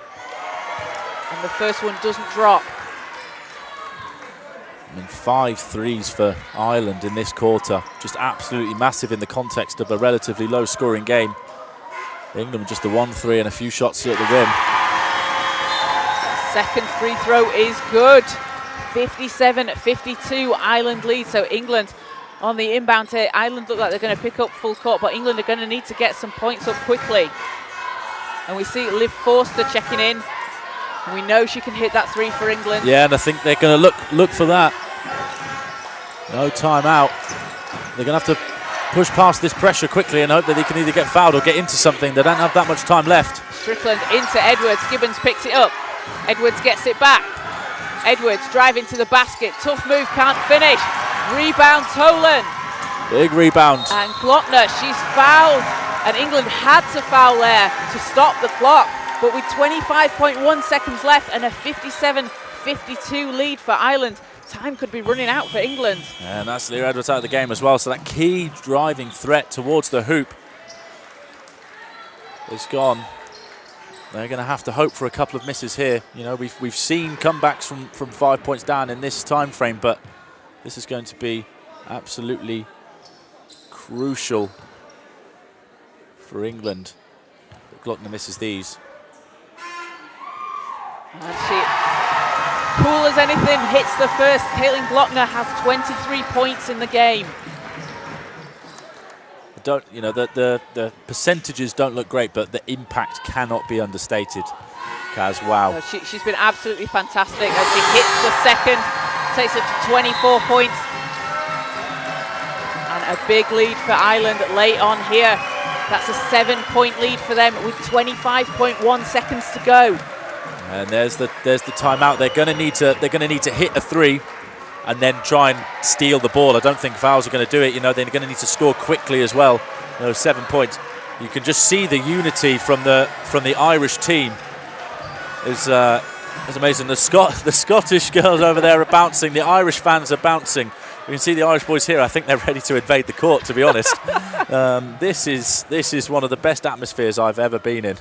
And the first one doesn't drop. 5 threes for Ireland in this quarter. Just absolutely massive in the context of a relatively low scoring game. England just a 1-3 and a few shots at the rim. Second free throw is good. 57-52, Ireland lead. So England on the inbound here. Ireland look like they're going to pick up full court, but England are going to need to get some points up quickly. And we see Liv Forster checking in. We know she can hit that 3 for England. Yeah, and I think they're going to look for that. No timeout. They're going to have to push past this pressure quickly and hope that they can either get fouled or get into something. They don't have that much time left. Strickland into Edwards. Gibbons picks it up. Edwards gets it back. Edwards driving to the basket. Tough move, can't finish. Rebound, Tolan. Big rebound. And Glockner, she's fouled. And England had to foul there to stop the clock. But with 25.1 seconds left and a 57-52 lead for Ireland, time could be running out for England. And that's Leah Edwards out of the game as well. So that key driving threat towards the hoop is gone. They're going to have to hope for a couple of misses here. We've seen comebacks from 5 points down in this time frame, but this is going to be absolutely crucial for England. Glockner misses these. And she, cool as anything, hits the first. Caitlin Glockner has 23 points in the game. The percentages don't look great, but the impact cannot be understated. Kaz, wow. She's been absolutely fantastic as she hits the second, takes it to 24 points. And a big lead for Ireland late on here. That's a 7-point lead for them with 25.1 seconds to go. And there's the timeout. They're going to need to hit a three and then try and steal the ball. I don't think fouls are going to do it. They're going to need to score quickly as well. 7 points. You can just see the unity from the Irish team. Is amazing. The Scottish girls over there are bouncing. The Irish fans are bouncing. You can see the Irish boys here. I think they're ready to invade the court, to be honest. This is one of the best atmospheres I've ever been in.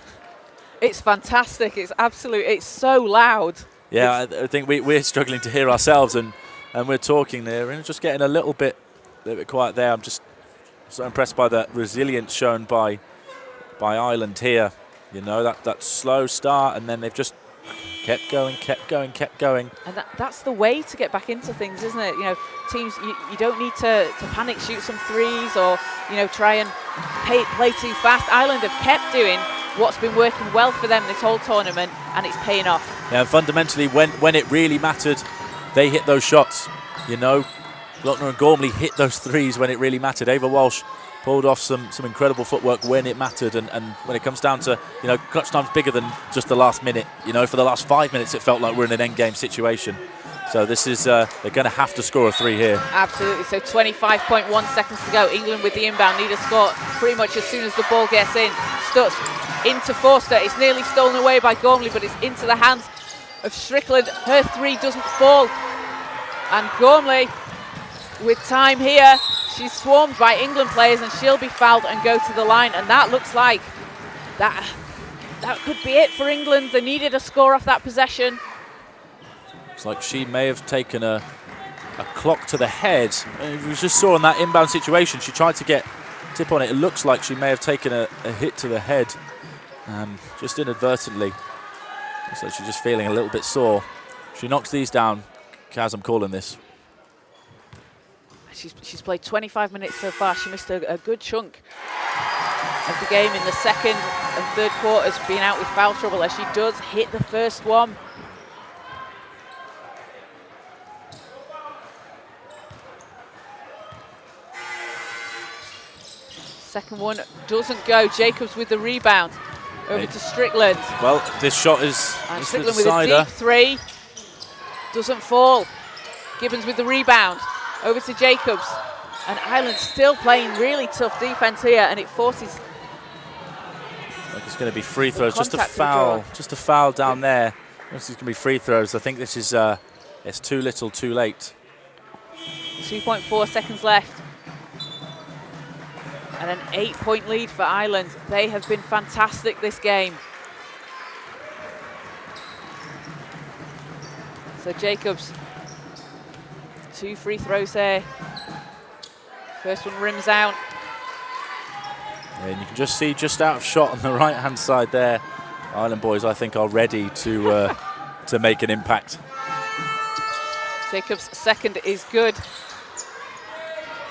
It's fantastic. It's so loud. Yeah, I think we're struggling to hear ourselves, and we're talking there and just getting a little bit quiet there. I'm just so impressed by the resilience shown by Ireland here. That slow start, and then they've just kept going. And that's the way to get back into things, isn't it? Teams, you don't need to panic shoot some threes or, try and play too fast. Ireland have kept doing what's been working well for them this whole tournament, and it's paying off. Yeah, fundamentally, when it really mattered, they hit those shots. Glockner and Gormley hit those threes when it really mattered. Ava Walsh pulled off some incredible footwork when it mattered, and when it comes down to, clutch time's bigger than just the last minute. For the last 5 minutes, it felt like we're in an end-game situation. So this is, they're going to have to score a three here. Absolutely. So 25.1 seconds to go. England with the inbound need a score pretty much as soon as the ball gets in. Stutz into Forster. It's nearly stolen away by Gormley, but it's into the hands of Strickland. Her three doesn't fall. And Gormley, with time here, she's swarmed by England players, and she'll be fouled and go to the line. And that looks like that could be it for England. They needed a score off that possession. It's like she may have taken a clock to the head. We just saw in that inbound situation, she tried to get tip on it. It looks like she may have taken a hit to the head, just inadvertently. Looks like she's just feeling a little bit sore. She knocks these down. Kaz, I'm calling this. She's played 25 minutes so far. She missed a good chunk of the game in the second and third quarters, being out with foul trouble, as she does hit the first one. Second one doesn't go. Jacobs with the rebound. Over to Strickland. Well, this shot is Strickland with a deep three. Doesn't fall. Gibbons with the rebound. Over to Jacobs. And Ireland still playing really tough defense here, and it forces... It's going to be free throws. Just a foul down there. This is going to be free throws. I think this is it's too little, too late. 2.4 seconds left. And an 8-point lead for Ireland. They have been fantastic this game. So Jacobs, 2 free throws there. First one rims out. And you can just see just out of shot on the right-hand side there. Ireland boys, I think, are ready to make an impact. Jacobs' second is good.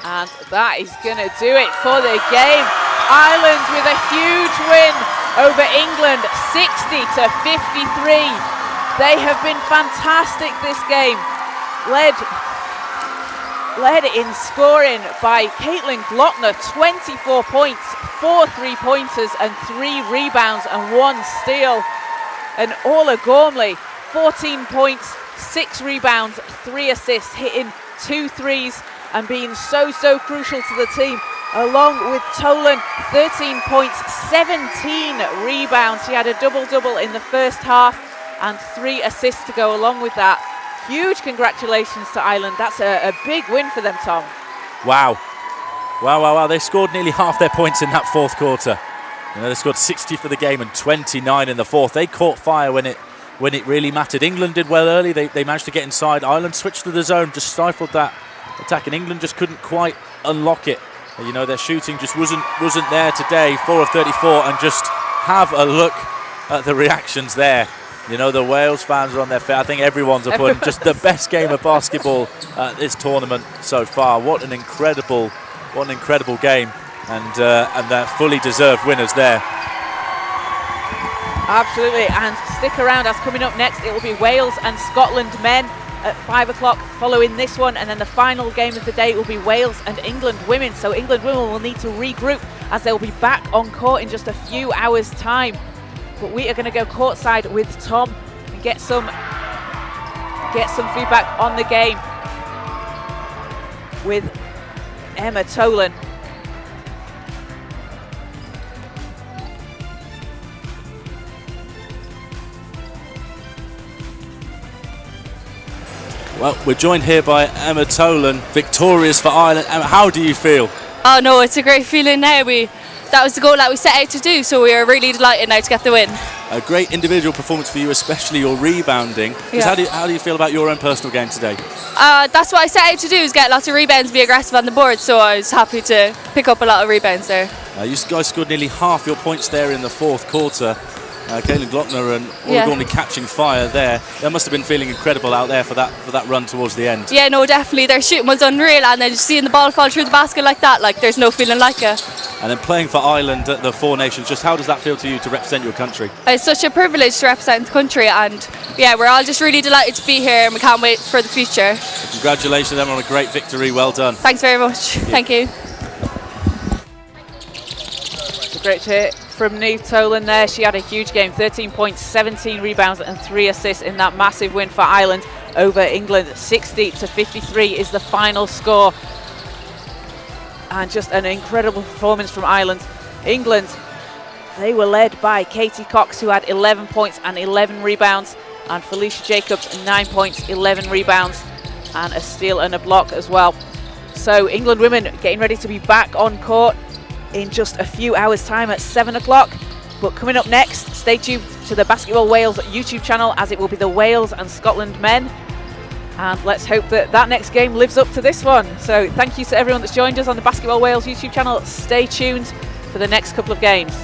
And that is going to do it for the game. Ireland with a huge win over England, 60-53. They have been fantastic this game. Led in scoring by Caitlin Glockner, 24 points, 4 3-pointers and 3 rebounds and 1 steal. And Orla Gormley, 14 points, 6 rebounds, 3 assists, hitting 2 threes and being so crucial to the team, along with Tolan, 13 points, 17 rebounds. She had a double-double in the first half and 3 assists to go along with that. Huge congratulations to Ireland. That's a big win for them, Tom. Wow. They scored nearly half their points in that fourth quarter. They scored 60 for the game and 29 in the fourth. They caught fire when it really mattered. England did well early. They managed to get inside. Ireland switched to the zone, just stifled that attack, and England just couldn't quite unlock it. Their shooting just wasn't there today. 4 of 34, and just have a look at the reactions there. You know, the Wales fans are on their feet. I think everyone's putting just the best game of basketball this tournament so far. What an incredible game, and they're fully deserved winners there. Absolutely, and stick around, as coming up next it will be Wales and Scotland men at 5 o'clock following this one, and then the final game of the day will be Wales and England women. So England women will need to regroup as they'll be back on court in just a few hours' time. But we are going to go courtside with Tom and get some feedback on the game with Emma Tolan. Well, we're joined here by Emma Tolan, victorious for Ireland. Emma, how do you feel? Oh no, it's a great feeling now. That was the goal that we set out to do, so we are really delighted now to get the win. A great individual performance for you, especially your rebounding. Yeah. How do you feel about your own personal game today? That's what I set out to do, is get lots of rebounds, be aggressive on the board, so I was happy to pick up a lot of rebounds there. You guys scored nearly half your points there in the fourth quarter. Caitlin Glockner and Origami catching fire there. They must have been feeling incredible out there for that run towards the end. Yeah, no, definitely. Their shooting was unreal, and then just seeing the ball fall through the basket like that, like there's no feeling like it. And then playing for Ireland at the Four Nations, just how does that feel to you to represent your country? It's such a privilege to represent the country, and yeah, we're all just really delighted to be here, and we can't wait for the future. Congratulations, Emma, on a great victory. Well done. Thanks very much. Thank you. It's great to hear from Niamh Tolan there. She had a huge game, 13 points, 17 rebounds and 3 assists in that massive win for Ireland over England. 60-53 is the final score. And just an incredible performance from Ireland. England, they were led by Katie Cox, who had 11 points and 11 rebounds, and Felicia Jacobs, 9 points, 11 rebounds, and a steal and a block as well. So England women getting ready to be back on court in just a few hours' time at 7 o'clock. But coming up next, stay tuned to the Basketball Wales YouTube channel, as it will be the Wales and Scotland men. And let's hope that that next game lives up to this one. So thank you to everyone that's joined us on the Basketball Wales YouTube channel. Stay tuned for the next couple of games.